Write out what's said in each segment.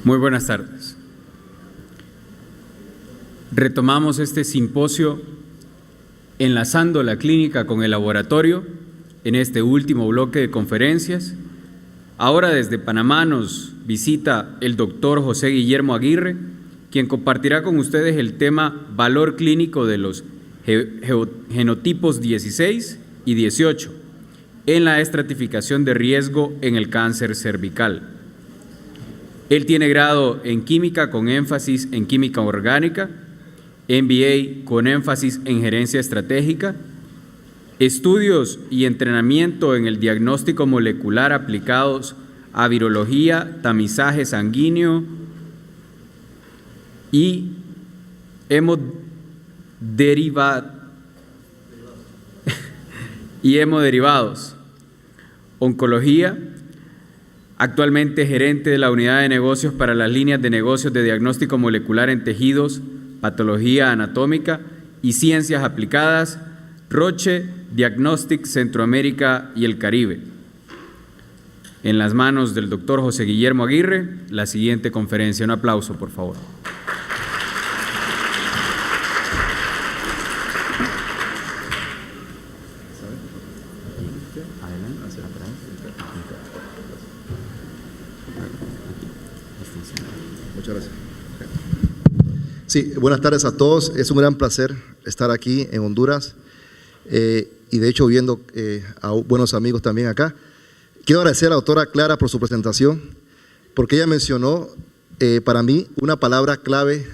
Muy buenas tardes. Retomamos este simposio enlazando la clínica con el laboratorio en este último bloque de conferencias. Ahora desde Panamá nos visita el doctor José Guillermo Aguirre, quien compartirá con ustedes el tema Valor clínico de los genotipos 16 y 18 en la estratificación de riesgo en el cáncer cervical. Él tiene grado en química con énfasis en química orgánica, MBA con énfasis en gerencia estratégica, estudios y entrenamiento en el diagnóstico molecular aplicados a virología, tamizaje sanguíneo y hemoderivados, oncología. Actualmente gerente de la unidad de negocios para las líneas de negocios de diagnóstico molecular en tejidos, patología anatómica y ciencias aplicadas, Roche Diagnostics Centroamérica y el Caribe. En las manos del doctor José Guillermo Aguirre, la siguiente conferencia. Un aplauso, por favor. Muchas gracias. Sí, buenas tardes a todos. Es un gran placer estar aquí en Honduras y de hecho viendo a buenos amigos también acá. Quiero agradecer a la doctora Clara por su presentación, porque ella mencionó para mí una palabra clave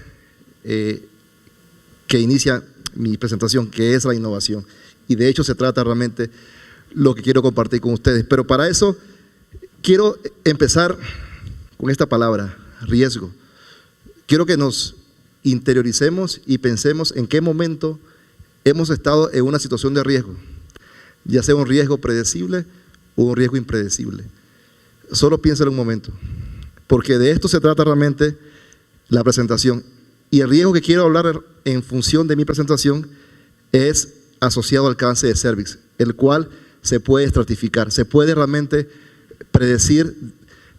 que inicia mi presentación, que es la innovación. Y de hecho se trata realmente lo que quiero compartir con ustedes. Pero para eso quiero empezar con esta palabra, riesgo. Quiero que nos interioricemos y pensemos en qué momento hemos estado en una situación de riesgo, ya sea un riesgo predecible o un riesgo impredecible. Solo piénsalo un momento, porque de esto se trata realmente la presentación. Y el riesgo que quiero hablar en función de mi presentación es asociado al cáncer de cervix, el cual se puede estratificar, se puede realmente predecir.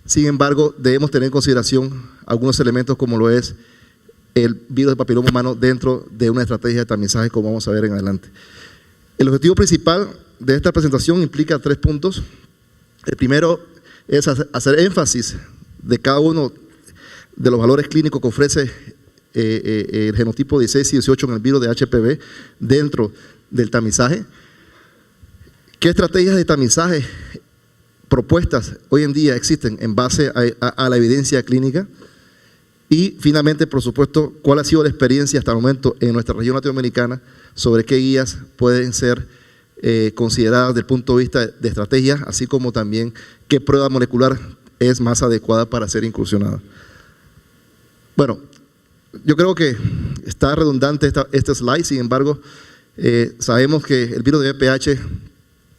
Sin embargo, debemos tener en consideración algunos elementos como lo es el virus del papiloma humano dentro de una estrategia de tamizaje, como vamos a ver en adelante. El objetivo principal de esta presentación implica 3 puntos. El primero es hacer énfasis de cada uno de los valores clínicos que ofrece el genotipo 16 y 18 en el virus de HPV dentro del tamizaje. ¿Qué estrategias de tamizaje propuestas hoy en día existen en base a la evidencia clínica? Y finalmente, por supuesto, ¿cuál ha sido la experiencia hasta el momento en nuestra región latinoamericana sobre qué guías pueden ser consideradas desde el punto de vista de estrategia, así como también qué prueba molecular es más adecuada para ser incursionada? Bueno, yo creo que está redundante este slide. Sin embargo, sabemos que el virus de VPH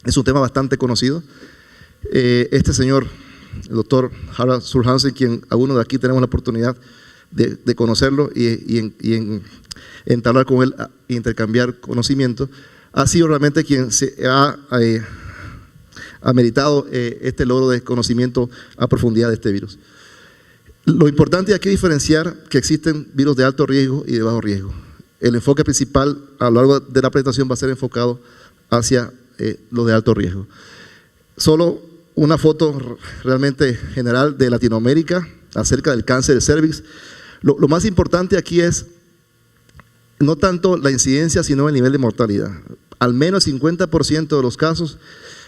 es un tema bastante conocido. Este señor, el doctor Harald Surhansen, quien algunos de aquí tenemos la oportunidad de conocerlo y entablar con él e intercambiar conocimiento, ha sido realmente quien se ha meritado este logro de conocimiento a profundidad de este virus. Lo importante aquí es diferenciar que existen virus de alto riesgo y de bajo riesgo. El enfoque principal a lo largo de la presentación va a ser enfocado hacia los de alto riesgo. Solo una foto realmente general de Latinoamérica acerca del cáncer de cervix. Lo más importante aquí es no tanto la incidencia, sino el nivel de mortalidad. Al menos 50% de los casos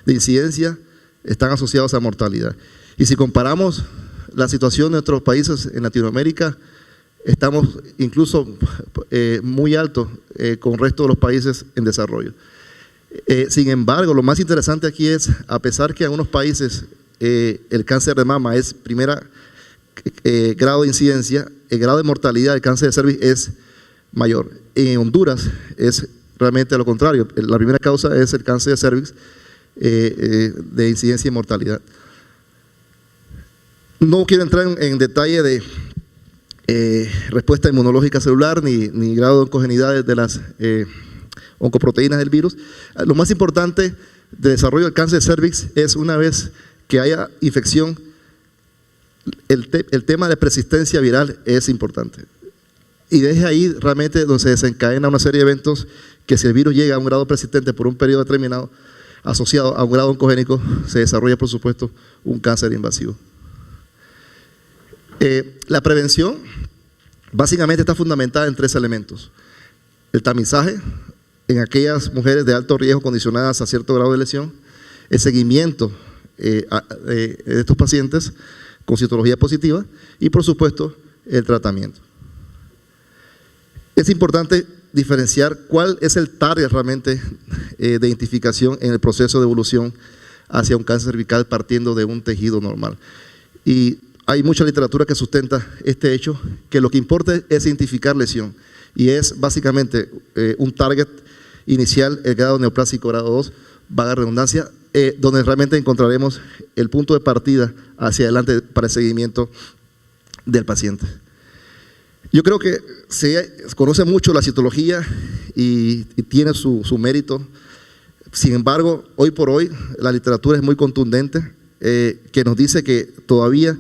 de incidencia están asociados a mortalidad. Y si comparamos la situación de nuestros países en Latinoamérica, estamos incluso muy altos con el resto de los países en desarrollo. Sin embargo, lo más interesante aquí es, a pesar que en algunos países el cáncer de mama es primer grado de incidencia, el grado de mortalidad del cáncer de cervix es mayor. En Honduras es realmente lo contrario. La primera causa es el cáncer de cervix de incidencia y mortalidad. No quiero entrar en detalle de respuesta inmunológica celular ni grado de oncogeneidad de las oncoproteínas del virus. Lo más importante del desarrollo del cáncer de cervix es una vez que haya infección, el tema de persistencia viral es importante. Y desde ahí realmente donde se desencadena una serie de eventos que si el virus llega a un grado persistente por un periodo determinado, asociado a un grado oncogénico, se desarrolla, por supuesto, un cáncer invasivo. La prevención básicamente está fundamentada en 3 elementos. El tamizaje en aquellas mujeres de alto riesgo condicionadas a cierto grado de lesión, el seguimiento de estos pacientes con citología positiva y, por supuesto, el tratamiento. Es importante diferenciar cuál es el target realmente de identificación en el proceso de evolución hacia un cáncer cervical partiendo de un tejido normal. Y hay mucha literatura que sustenta este hecho, que lo que importa es identificar lesión y es básicamente un target inicial, el grado neoplásico grado 2, vaga redundancia, donde realmente encontraremos el punto de partida hacia adelante para el seguimiento del paciente. Yo creo que se conoce mucho la citología y tiene su mérito. Sin embargo, hoy por hoy la literatura es muy contundente, que nos dice que todavía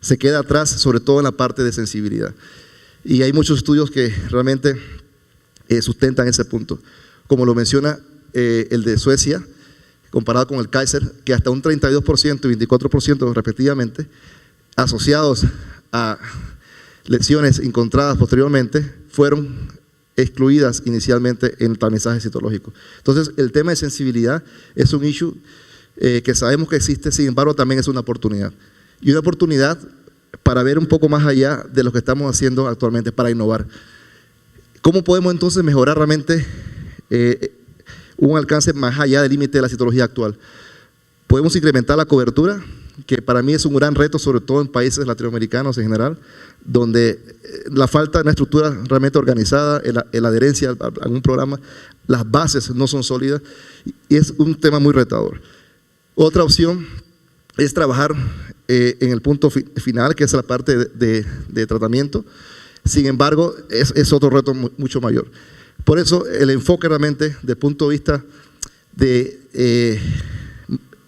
se queda atrás, sobre todo en la parte de sensibilidad. Y hay muchos estudios que realmente sustentan ese punto. Como lo menciona el de Suecia, comparado con el Kaiser, que hasta un 32% y 24% respectivamente, asociados a lesiones encontradas posteriormente, fueron excluidas inicialmente en el tamizaje citológico. Entonces, el tema de sensibilidad es un issue que sabemos que existe, sin embargo, también es una oportunidad. Y una oportunidad para ver un poco más allá de lo que estamos haciendo actualmente, para innovar. ¿Cómo podemos entonces mejorar realmente un alcance más allá del límite de la citología actual? Podemos incrementar la cobertura, que para mí es un gran reto, sobre todo en países latinoamericanos en general, donde la falta de una estructura realmente organizada, la adherencia a algún programa, las bases no son sólidas, y es un tema muy retador. Otra opción es trabajar en el punto final, que es la parte de tratamiento. Sin embargo, es otro reto mucho mayor. Por eso, el enfoque realmente, desde el punto de vista de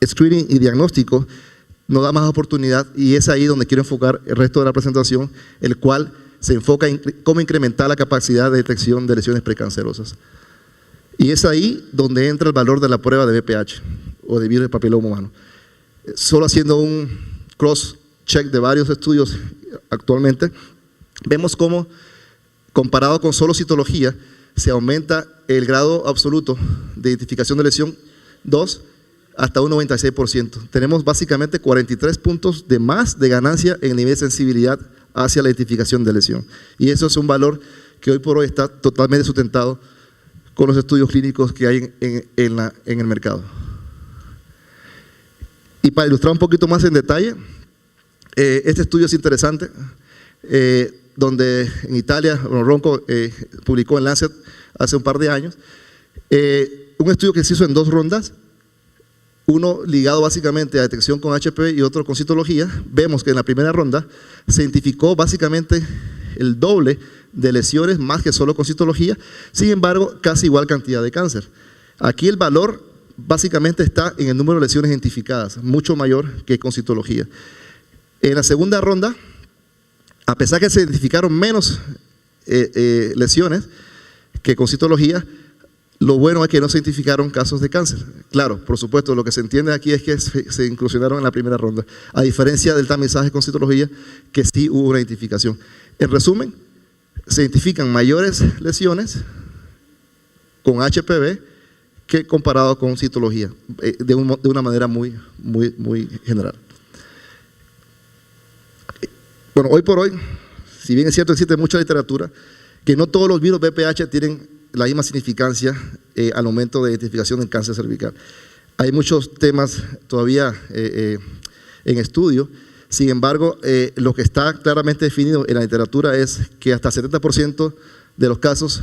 screening y diagnóstico, nos da más oportunidad, y es ahí donde quiero enfocar el resto de la presentación, el cual se enfoca en cómo incrementar la capacidad de detección de lesiones precancerosas. Y es ahí donde entra el valor de la prueba de VPH o de virus del papiloma humano. Solo haciendo un cross-check de varios estudios actualmente, vemos cómo, comparado con solo citología, se aumenta el grado absoluto de identificación de lesión 2 hasta un 96%. Tenemos básicamente 43 puntos de más de ganancia en el nivel de sensibilidad hacia la identificación de lesión. Y eso es un valor que hoy por hoy está totalmente sustentado con los estudios clínicos que hay en el mercado. Y para ilustrar un poquito más en detalle, este estudio es interesante, donde en Italia, Ronco publicó en Lancet hace un par de años, un estudio que se hizo en 2 rondas, uno ligado básicamente a detección con HPV y otro con citología. Vemos que en la primera ronda se identificó básicamente el doble de lesiones más que solo con citología, sin embargo, casi igual cantidad de cáncer. Aquí el valor básicamente está en el número de lesiones identificadas, mucho mayor que con citología. En la segunda ronda, a pesar que se identificaron menos lesiones que con citología, lo bueno es que no se identificaron casos de cáncer. Claro, por supuesto, lo que se entiende aquí es que se inclusionaron en la primera ronda, a diferencia del tamizaje con citología, que sí hubo una identificación. En resumen, se identifican mayores lesiones con HPV que comparado con citología, de una manera muy general. Bueno, hoy por hoy, si bien es cierto, existe mucha literatura, que no todos los virus VPH tienen la misma significancia al momento de identificación del cáncer cervical. Hay muchos temas todavía en estudio. Sin embargo, lo que está claramente definido en la literatura es que hasta 70% de los casos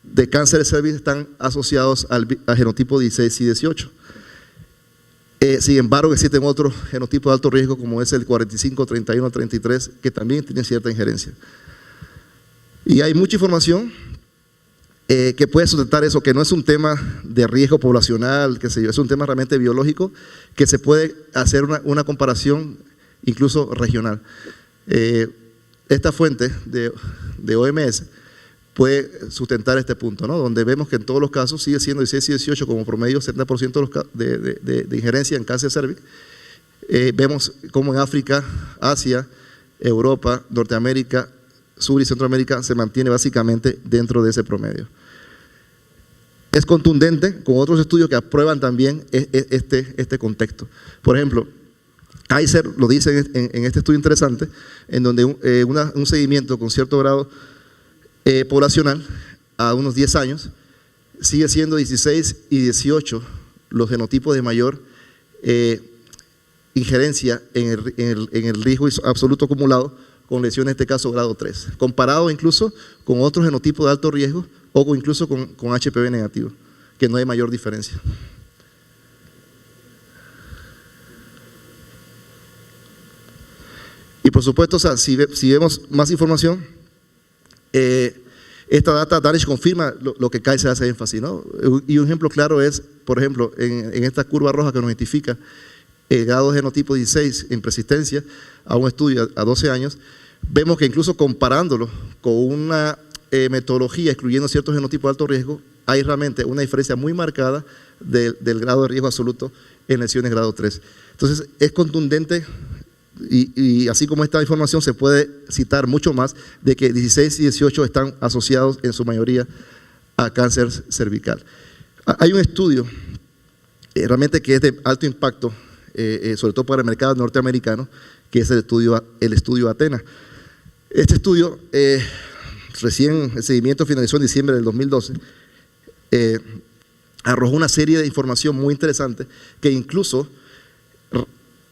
de cáncer de cervix están asociados al genotipo 16 y 18. Sin embargo, existen otros genotipos de alto riesgo, como es el 45, 31, 33, que también tienen cierta injerencia. Y hay mucha información que puede sustentar eso, que no es un tema de riesgo poblacional, qué sé yo, es un tema realmente biológico, que se puede hacer una comparación incluso regional. Esta fuente de OMS puede sustentar este punto, ¿no? Donde vemos que en todos los casos sigue siendo 16 y 18 como promedio, 70% de injerencia en cáncer cérvix. Vemos como en África, Asia, Europa, Norteamérica, Sur y Centroamérica se mantiene básicamente dentro de ese promedio. Es contundente con otros estudios que aprueban también este contexto. Por ejemplo, Kaiser lo dice en este estudio interesante, en donde un seguimiento con cierto grado poblacional a unos 10 años sigue siendo 16 y 18 los genotipos de mayor injerencia en el riesgo absoluto acumulado con lesiones, en este caso grado 3, comparado incluso con otros genotipos de alto riesgo o incluso con HPV negativo, que no hay mayor diferencia. Y por supuesto, o sea, si vemos más información, esta data Danish confirma lo que Kaiser hace énfasis, ¿no? Y un ejemplo claro es, por ejemplo, en esta curva roja que nos identifica el grado de genotipo 16 en persistencia a un estudio a 12 años, vemos que incluso comparándolo con una metodología excluyendo ciertos genotipos de alto riesgo, hay realmente una diferencia muy marcada del grado de riesgo absoluto en lesiones grado 3. Entonces es contundente. Y así como esta información se puede citar mucho más de que 16 y 18 están asociados en su mayoría a cáncer cervical. Hay un estudio realmente que es de alto impacto, sobre todo para el mercado norteamericano, que es el estudio Athena. Este estudio, recién el seguimiento finalizó en diciembre del 2012, arrojó una serie de información muy interesante que incluso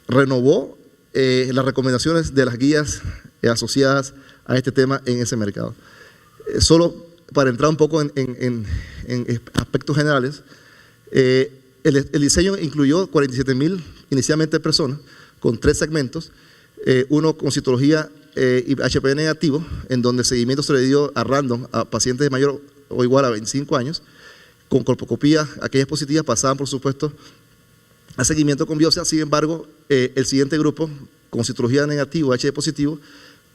renovó las recomendaciones de las guías asociadas a este tema en ese mercado. Solo para entrar un poco en aspectos generales, el diseño incluyó 47.000 inicialmente personas con 3 segmentos, uno con citología y HPV negativo, en donde el seguimiento se le dio a random a pacientes de mayor o igual a 25 años, con colposcopía, aquellas positivas pasaban por supuesto a seguimiento con biopsia. Sin embargo, el siguiente grupo, con citología negativo, HD positivo,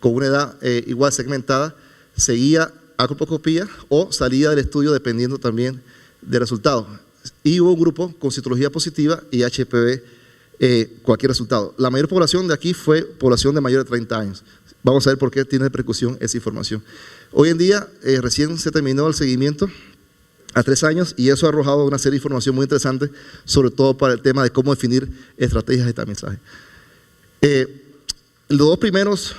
con una edad igual segmentada, seguía a colposcopía o salía del estudio dependiendo también del resultado. Y hubo un grupo con citología positiva y HPV cualquier resultado. La mayor población de aquí fue población de mayor de 30 años. Vamos a ver por qué tiene repercusión esa información. Hoy en día, recién se terminó el seguimiento a 3 años y eso ha arrojado una serie de información muy interesante, sobre todo para el tema de cómo definir estrategias de tamizaje. Los dos primeros,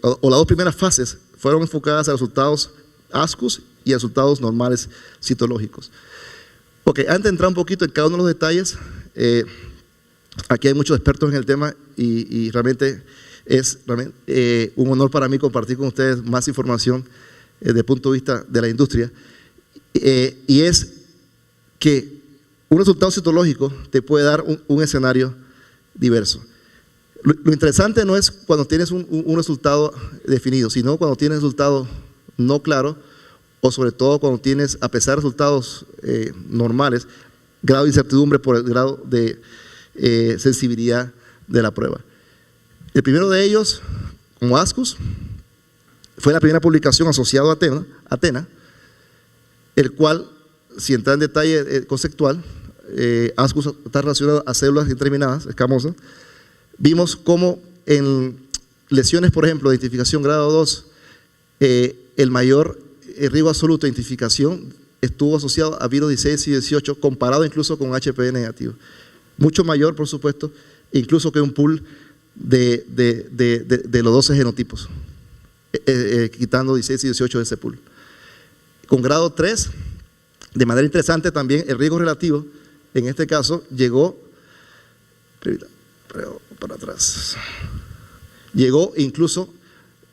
o las dos primeras fases fueron enfocadas a resultados ASCUS y a resultados normales citológicos. Ok, antes de entrar un poquito en cada uno de los detalles, aquí hay muchos expertos en el tema y realmente es un honor para mí compartir con ustedes más información desde el punto de vista de la industria. Y es que un resultado citológico te puede dar un escenario diverso. Lo interesante no es cuando tienes un resultado definido, sino cuando tienes resultado no claro o sobre todo cuando tienes, a pesar de resultados normales, grado de incertidumbre por el grado de sensibilidad de la prueba. El primero de ellos, como ASCUS, fue la primera publicación asociada a Athena, el cual, si entra en detalle conceptual, ASCUS está relacionado a células indeterminadas, escamosas. Vimos cómo en lesiones, por ejemplo, de identificación grado 2, el mayor riesgo absoluto de identificación estuvo asociado a virus 16 y 18, comparado incluso con HPV negativo. Mucho mayor, por supuesto, incluso que un pool de los 12 genotipos, quitando 16 y 18 de ese pool. Con grado 3, de manera interesante también, el riesgo relativo, en este caso, llegó para atrás. Llegó incluso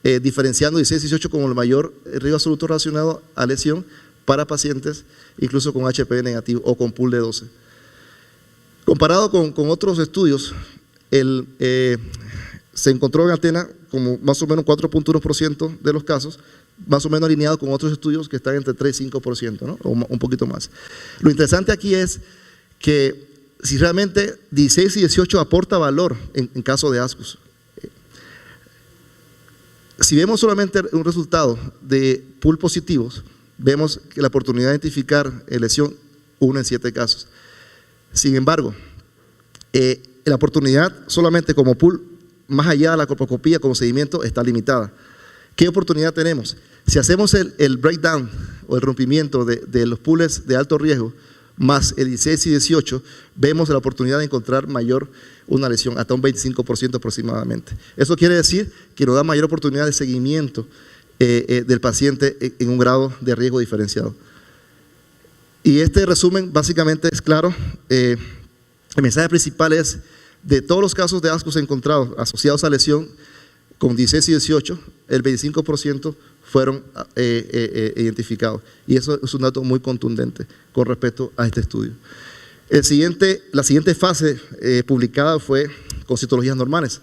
diferenciando 16 y 18 como el mayor riesgo absoluto relacionado a lesión para pacientes incluso con HPV negativo o con pool de 12. Comparado con otros estudios, se encontró en Athena como más o menos 4.1% de los casos, más o menos alineado con otros estudios que están entre 3 y 5%, ¿no? O un poquito más. Lo interesante aquí es que si realmente 16 y 18 aporta valor en caso de ASCUS. Si vemos solamente un resultado de pool positivos, vemos que la oportunidad de identificar lesión 1 en 7 casos. Sin embargo, la oportunidad solamente como pool, más allá de la colposcopía como seguimiento, está limitada. ¿Qué oportunidad tenemos? Si hacemos el breakdown o el rompimiento de los pools de alto riesgo, más el 16 y 18, vemos la oportunidad de encontrar una lesión, hasta un 25% aproximadamente. Eso quiere decir que nos da mayor oportunidad de seguimiento del paciente en un grado de riesgo diferenciado. Y este resumen básicamente es claro. El mensaje principal es, de todos los casos de ASCUS encontrados asociados a lesión con 16 y 18, el 25% fueron identificados. Y eso es un dato muy contundente con respecto a este estudio. La siguiente fase publicada fue con citologías normales.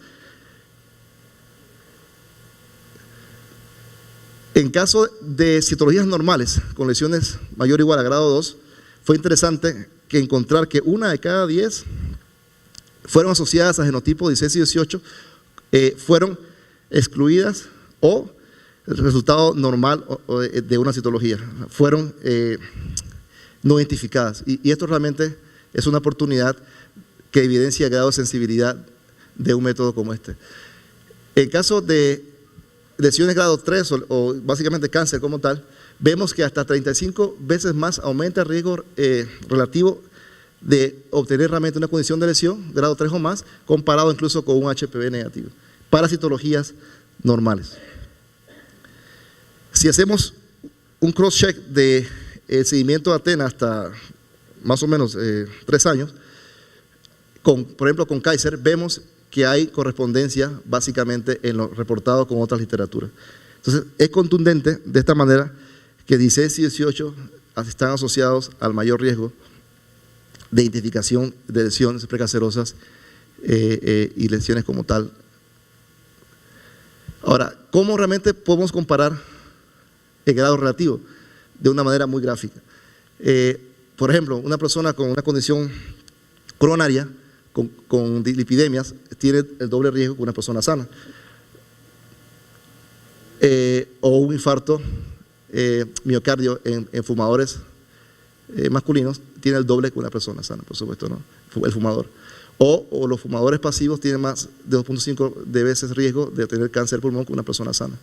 En caso de citologías normales con lesiones mayor o igual a grado 2, fue interesante que encontrar que 1 de cada 10 fueron asociadas a genotipos 16 y 18, fueron excluidas o el resultado normal de una citología, fueron no identificadas. Y esto realmente es una oportunidad que evidencia el grado de sensibilidad de un método como este. En caso de lesiones grado 3 o básicamente cáncer como tal, vemos que hasta 35 veces más aumenta el riesgo relativo de obtener realmente una condición de lesión, grado 3 o más, comparado incluso con un HPV negativo, para citologías normales. Si hacemos un cross-check del seguimiento de Athena hasta más o menos 3 años, por ejemplo con Kaiser, vemos que hay correspondencia básicamente en lo reportado con otras literaturas. Entonces, es contundente de esta manera que 16 y 18 están asociados al mayor riesgo de identificación de lesiones precancerosas y lesiones como tal. Ahora, ¿cómo realmente podemos comparar el grado relativo? De una manera muy gráfica. Por ejemplo, una persona con una condición coronaria, con lipidemias, tiene el doble riesgo que una persona sana. O un infarto miocardio en fumadores masculinos tiene el doble que una persona sana, por supuesto, ¿no? El fumador. O los fumadores pasivos tienen más de 2.5 de veces riesgo de tener cáncer de pulmón que una persona sana.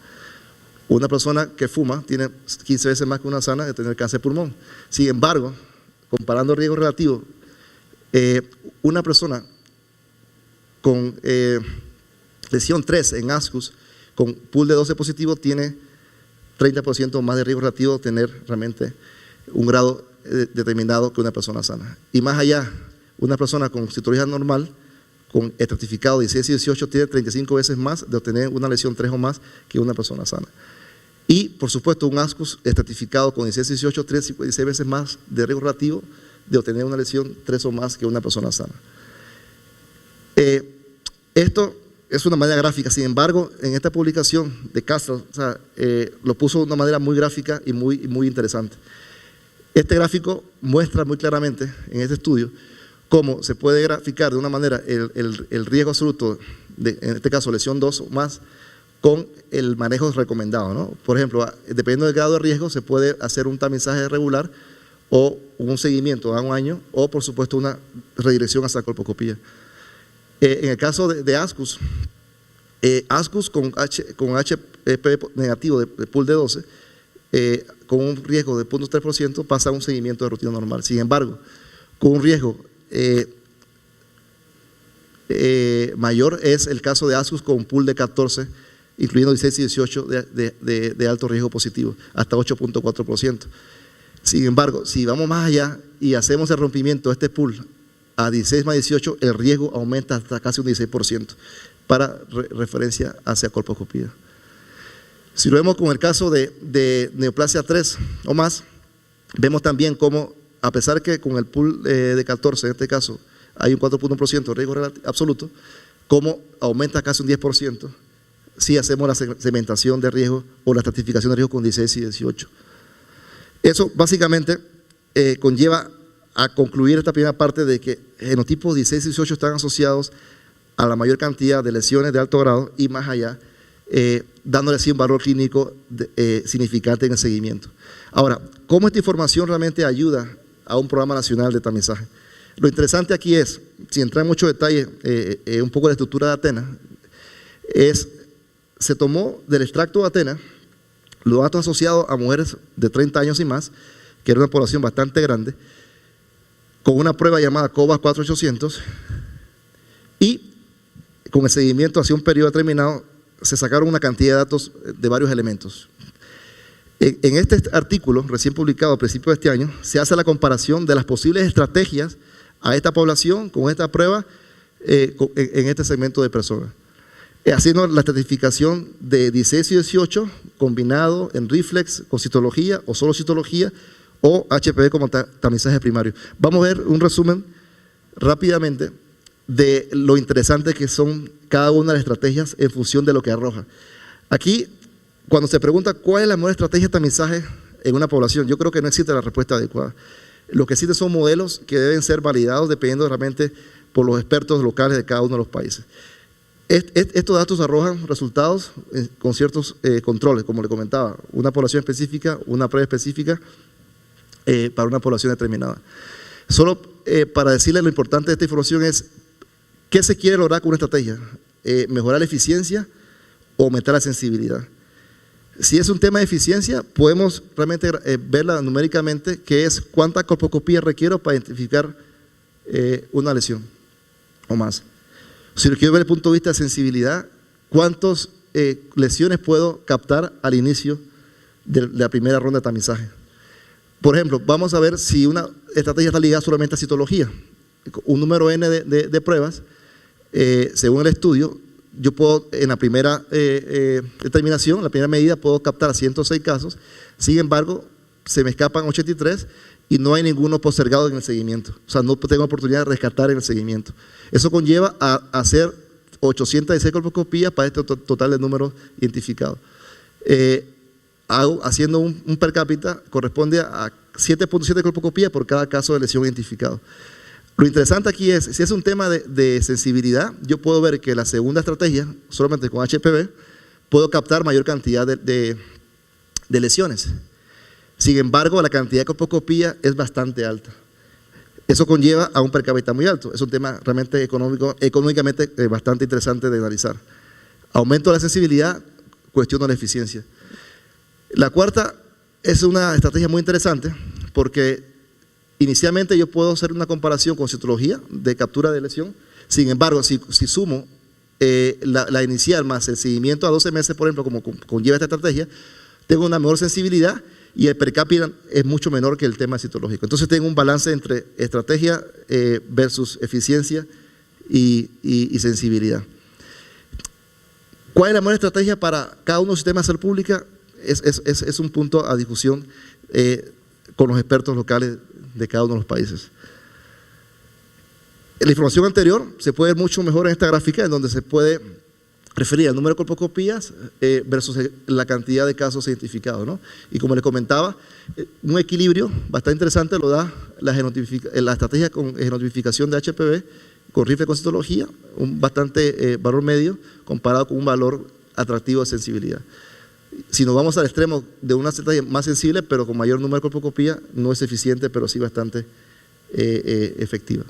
Una persona que fuma tiene 15 veces más que una sana de tener cáncer de pulmón. Sin embargo, comparando riesgo relativo, una persona con lesión 3 en ASCUS, con pool de 12 positivo, tiene 30% más de riesgo relativo de tener realmente un grado determinado que una persona sana. Y más allá, una persona con citología normal, con estratificado 16 y 18, tiene 35 veces más de obtener una lesión 3 o más que una persona sana. Y, por supuesto, un ASCUS estratificado con 16 y 18, 16 veces más de riesgo relativo de obtener una lesión 3 o más que una persona sana. Esto es una manera gráfica. Sin embargo, en esta publicación de Castro, lo puso de una manera muy gráfica y muy interesante. Este gráfico muestra muy claramente en este estudio cómo se puede graficar de una manera el riesgo absoluto, en este caso lesión 2 o más, con el manejo recomendado, ¿no? Por ejemplo, dependiendo del grado de riesgo, se puede hacer un tamizaje regular o un seguimiento a un año, o por supuesto una redirección hacia la colposcopía. En el caso de ASCUS, ASCUS con HPV negativo de pool de 12, con un riesgo de 0.3%, pasa a un seguimiento de rutina normal. Sin embargo, con un riesgo mayor es el caso de ASCUS con un pool de 14, incluyendo 16 y 18 de alto riesgo positivo, hasta 8.4%. Sin embargo, si vamos más allá y hacemos el rompimiento de este pool a 16 más 18, el riesgo aumenta hasta casi un 16% para referencia hacia colposcopía. Si lo vemos con el caso de neoplasia 3 o más, vemos también cómo, a pesar que con el pool de 14, en este caso, hay un 4.1% de riesgo absoluto, cómo aumenta casi un 10% si hacemos la segmentación de riesgo o la estratificación de riesgo con 16 y 18. Eso básicamente conlleva a concluir esta primera parte de que genotipos 16 y 18 están asociados a la mayor cantidad de lesiones de alto grado y más allá, dándole así un valor clínico significante en el seguimiento. Ahora, ¿cómo esta información realmente ayuda a un programa nacional de tamizaje? Lo interesante aquí es, sin entrar en mucho detalle, un poco de la estructura de Athena, se tomó del extracto de Athena los datos asociados a mujeres de 30 años y más, que era una población bastante grande, con una prueba llamada COVAS 4800, y con el seguimiento hacia un periodo determinado, se sacaron una cantidad de datos de varios elementos. En este artículo, recién publicado a principios de este año, se hace la comparación de las posibles estrategias a esta población con esta prueba en este segmento de personas. Haciendo la estratificación de 16 y 18 combinado en reflex con citología o solo citología o HPV como tamizaje primario. Vamos a ver un resumen rápidamente de lo interesante que son cada una de las estrategias en función de lo que arroja. Aquí, cuando se pregunta cuál es la mejor estrategia de tamizaje en una población, yo creo que no existe la respuesta adecuada. Lo que existe son modelos que deben ser validados dependiendo realmente por los expertos locales de cada uno de los países. Estos datos arrojan resultados con ciertos controles, como le comentaba, una población específica, una prueba específica para una población determinada. Solo para decirle lo importante de esta información es, ¿qué se quiere lograr con una estrategia? ¿Mejorar la eficiencia o aumentar la sensibilidad? Si es un tema de eficiencia, podemos realmente verla numéricamente, que es cuánta colposcopía requiero para identificar una lesión o más. Si lo quiero ver desde el punto de vista de sensibilidad, ¿cuántas lesiones puedo captar al inicio de la primera ronda de tamizaje? Por ejemplo, vamos a ver si una estrategia está ligada solamente a citología. Un número N de pruebas, según el estudio, yo puedo en la primera determinación, la primera medida, puedo captar 106 casos, sin embargo, se me escapan 83 y no hay ninguno postergado en el seguimiento. O sea, no tengo oportunidad de rescatar en el seguimiento. Eso conlleva a hacer 816 colposcopías para este total de números identificados. Haciendo un per cápita, corresponde a 7.7 colposcopías por cada caso de lesión identificado. Lo interesante aquí es, si es un tema de sensibilidad, yo puedo ver que la segunda estrategia, solamente con HPV, puedo captar mayor cantidad de lesiones. Sin embargo, la cantidad de colposcopía es bastante alta. Eso conlleva a un per cápita muy alto. Es un tema realmente económicamente bastante interesante de analizar. Aumento de la sensibilidad, cuestiono la eficiencia. La cuarta es una estrategia muy interesante porque inicialmente yo puedo hacer una comparación con citología de captura de lesión. Sin embargo, si sumo la inicial más el seguimiento a 12 meses, por ejemplo, como conlleva esta estrategia, tengo una mejor sensibilidad y el per cápita es mucho menor que el tema citológico. Entonces tengo un balance entre estrategia versus eficiencia y sensibilidad. ¿Cuál es la mejor estrategia para cada uno de los sistemas de salud pública? Es un punto a discusión con los expertos locales de cada uno de los países. La información anterior se puede ver mucho mejor en esta gráfica, en donde se puede referir al número de colposcopías versus la cantidad de casos identificados, ¿no? Y como les comentaba, un equilibrio bastante interesante lo da la estrategia con genotipificación de HPV con rifle con citología, un bastante valor medio comparado con un valor atractivo de sensibilidad. Si nos vamos al extremo de una estrategia más sensible, pero con mayor número de colposcopía, no es eficiente, pero sí bastante efectiva.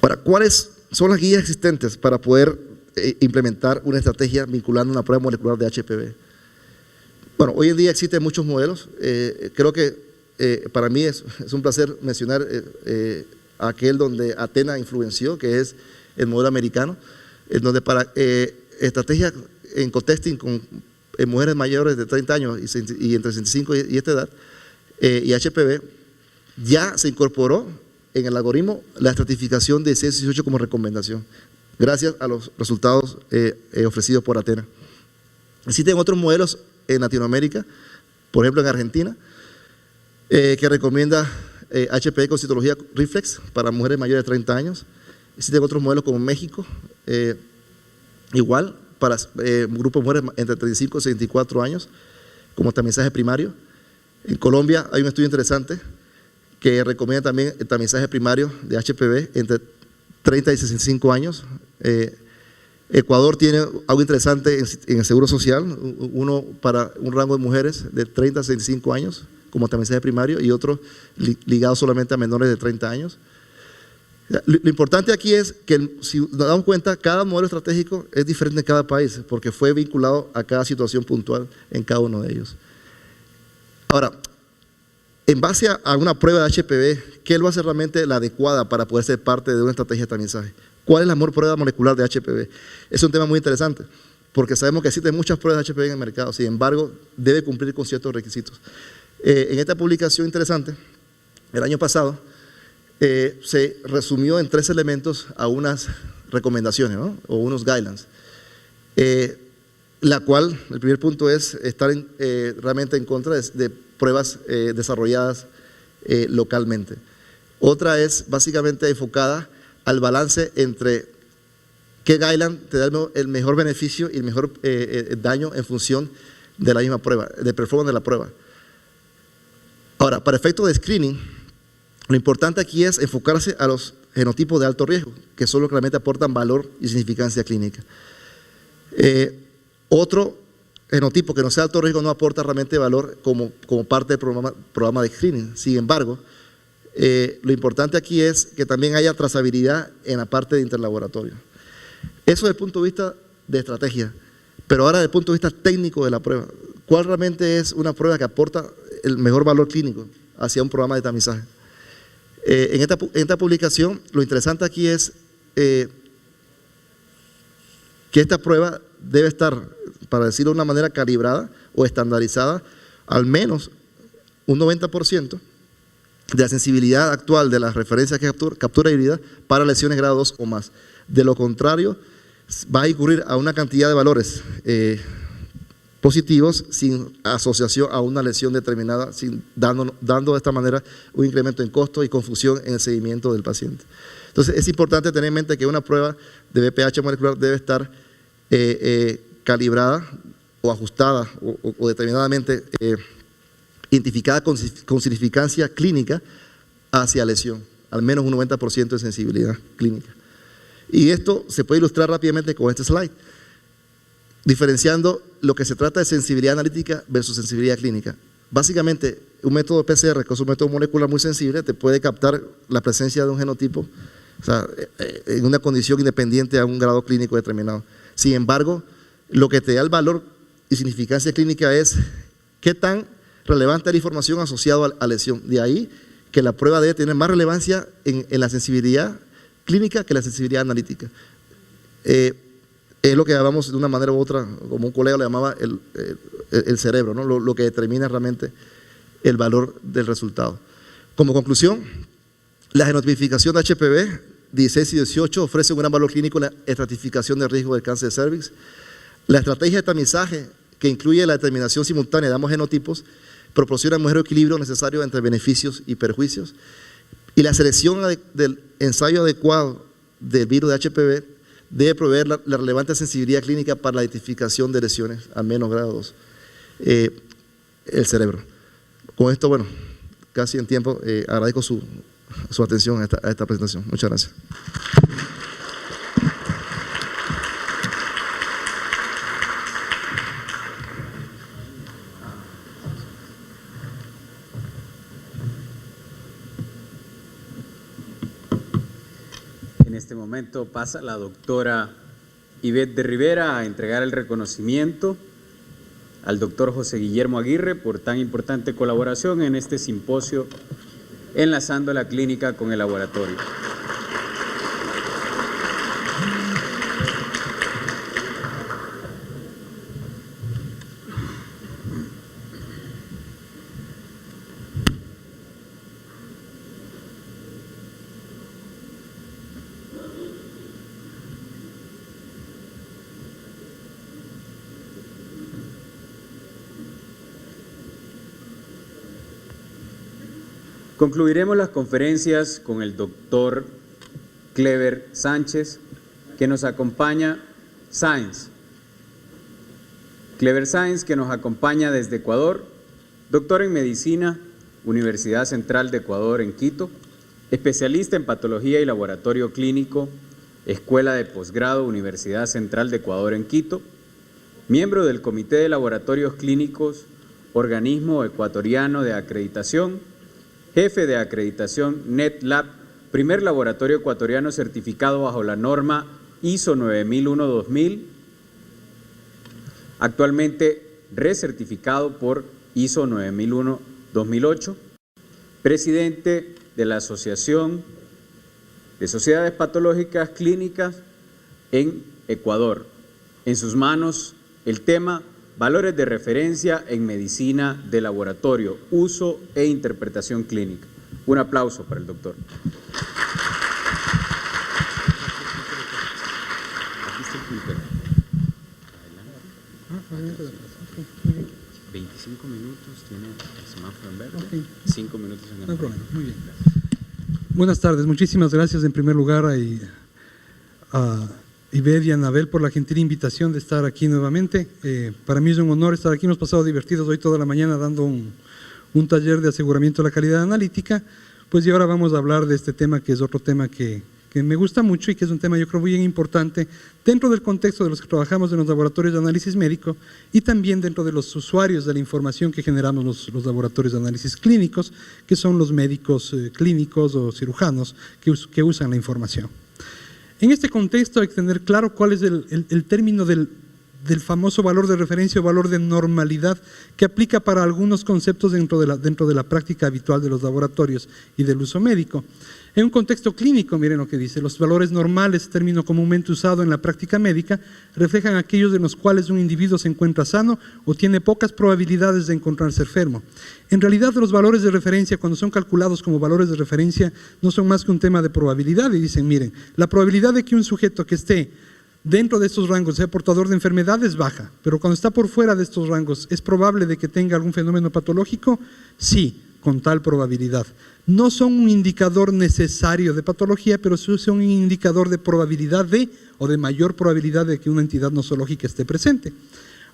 Ahora, ¿cuáles son las guías existentes para poder implementar una estrategia vinculando una prueba molecular de HPV? Bueno, hoy en día existen muchos modelos. Creo que para mí es un placer mencionar aquel donde Athena influenció, que es el modelo americano, en donde para estrategias en cotesting en mujeres mayores de 30 años y entre 65 y esta edad, y HPV, ya se incorporó en el algoritmo la estratificación de 16 y 18 como recomendación, gracias a los resultados ofrecidos por Athena. Existen otros modelos en Latinoamérica, por ejemplo en Argentina, que recomienda HPV con citología reflex para mujeres mayores de 30 años. Existen otros modelos como en México, igual para un grupo de mujeres entre 35 y 64 años, como tamizaje primario. En Colombia hay un estudio interesante que recomienda también el tamizaje primario de HPV entre 30 y 65 años. Ecuador tiene algo interesante en el Seguro Social, uno para un rango de mujeres de 30 a 65 años como tamizaje primario y otro ligado solamente a menores de 30 años. Lo importante aquí es que, si nos damos cuenta, cada modelo estratégico es diferente en cada país porque fue vinculado a cada situación puntual en cada uno de ellos. Ahora, en base a una prueba de HPV, ¿qué lo hace realmente la adecuada para poder ser parte de una estrategia de tamizaje? ¿Cuál es la mejor prueba molecular de HPV? Es un tema muy interesante, porque sabemos que existen muchas pruebas de HPV en el mercado, sin embargo, debe cumplir con ciertos requisitos. En esta publicación interesante, el año pasado, se resumió en 3 elementos a unas recomendaciones, ¿no? O unos guidelines, la cual, el primer punto es estar realmente en contra de pruebas desarrolladas localmente. Otra es básicamente enfocada al balance entre qué guideline te da el mejor beneficio y el mejor daño en función de la misma prueba, de performance de la prueba. Ahora, para efectos de screening, lo importante aquí es enfocarse a los genotipos de alto riesgo, que son los que realmente aportan valor y significancia clínica. Otro genotipo que no sea de alto riesgo no aporta realmente valor como parte del programa de screening. Sin embargo, lo importante aquí es que también haya trazabilidad en la parte de interlaboratorio. Eso desde el punto de vista de estrategia, pero ahora desde el punto de vista técnico de la prueba. ¿Cuál realmente es una prueba que aporta el mejor valor clínico hacia un programa de tamizaje? En esta publicación, lo interesante aquí es que esta prueba debe estar, para decirlo de una manera calibrada o estandarizada, al menos un 90% de la sensibilidad actual de las referencias que captura híbrida para lesiones grado 2 o más. De lo contrario, va a incurrir a una cantidad de valores positivos sin asociación a una lesión determinada, dando de esta manera un incremento en costo y confusión en el seguimiento del paciente. Entonces, es importante tener en mente que una prueba de BPH molecular debe estar calibrada o ajustada o determinadamente identificada con significancia clínica hacia lesión, al menos un 90% de sensibilidad clínica. Y esto se puede ilustrar rápidamente con este slide, diferenciando lo que se trata de sensibilidad analítica versus sensibilidad clínica. Básicamente, un método PCR, que es un método molecular muy sensible, te puede captar la presencia de un genotipo, o sea, en una condición independiente a un grado clínico determinado. Sin embargo, lo que te da el valor y significancia clínica es qué tan relevante es la información asociada a lesión. De ahí que la prueba debe tener más relevancia en la sensibilidad clínica que la sensibilidad analítica. Es lo que llamamos de una manera u otra, como un colega le llamaba el cerebro, ¿no? Lo que determina realmente el valor del resultado. Como conclusión, la genotipificación de HPV 16 y 18 ofrece un gran valor clínico en la estratificación del riesgo del cáncer de cervix. La estrategia de tamizaje, que incluye la determinación simultánea de ambos genotipos, proporciona un mejor equilibrio necesario entre beneficios y perjuicios. Y la selección del ensayo adecuado del virus de HPV debe proveer la relevante sensibilidad clínica para la identificación de lesiones a menos grado 2, el cerebro. Con esto, bueno, casi en tiempo, agradezco su atención a esta presentación. Muchas gracias. En este momento pasa la doctora Ivette de Rivera a entregar el reconocimiento al doctor José Guillermo Aguirre por tan importante colaboración en este simposio enlazando la clínica con el laboratorio. Concluiremos las conferencias con el doctor Clever Sánchez, que nos acompaña, Clever Sáenz, que nos acompaña desde Ecuador, Doctor en Medicina, Universidad Central de Ecuador en Quito. Especialista en Patología y Laboratorio Clínico, Escuela de Posgrado, Universidad Central de Ecuador en Quito. Miembro del Comité de Laboratorios Clínicos, Organismo Ecuatoriano de Acreditación. Jefe de acreditación NetLab, primer laboratorio ecuatoriano certificado bajo la norma ISO 9001-2000. Actualmente recertificado por ISO 9001-2008. Presidente de la Asociación de Sociedades Patológicas Clínicas en Ecuador. En sus manos el tema Valores de referencia en medicina de laboratorio, uso e interpretación clínica. Un aplauso para el doctor. 25 minutos tiene el semáforo en verde, 5 minutos en el no hay problema, muy bien. Buenas tardes, muchísimas gracias en primer lugar a Ived y a Anabel por la gentil invitación de estar aquí nuevamente. Para mí es un honor estar aquí, hemos pasado divertidos hoy toda la mañana dando un taller de aseguramiento de la calidad analítica, pues y ahora vamos a hablar de este tema que es otro tema que me gusta mucho y que es un tema yo creo bien importante dentro del contexto de los que trabajamos en los laboratorios de análisis médico y también dentro de los usuarios de la información que generamos los laboratorios de análisis clínicos, que son los médicos clínicos o cirujanos que usan la información. En este contexto hay que tener claro cuál es el término del famoso valor de referencia o valor de normalidad que aplica para algunos conceptos dentro de la práctica habitual de los laboratorios y del uso médico. En un contexto clínico, miren lo que dice, los valores normales, término comúnmente usado en la práctica médica, reflejan aquellos en los cuales un individuo se encuentra sano o tiene pocas probabilidades de encontrarse enfermo. En realidad, los valores de referencia, cuando son calculados como valores de referencia, no son más que un tema de probabilidad y dicen, miren, la probabilidad de que un sujeto que esté dentro de estos rangos sea portador de enfermedad es baja, pero cuando está por fuera de estos rangos, ¿es probable de que tenga algún fenómeno patológico? Sí, con tal probabilidad. No son un indicador necesario de patología, pero son un indicador de probabilidad o de mayor probabilidad de que una entidad nosológica esté presente.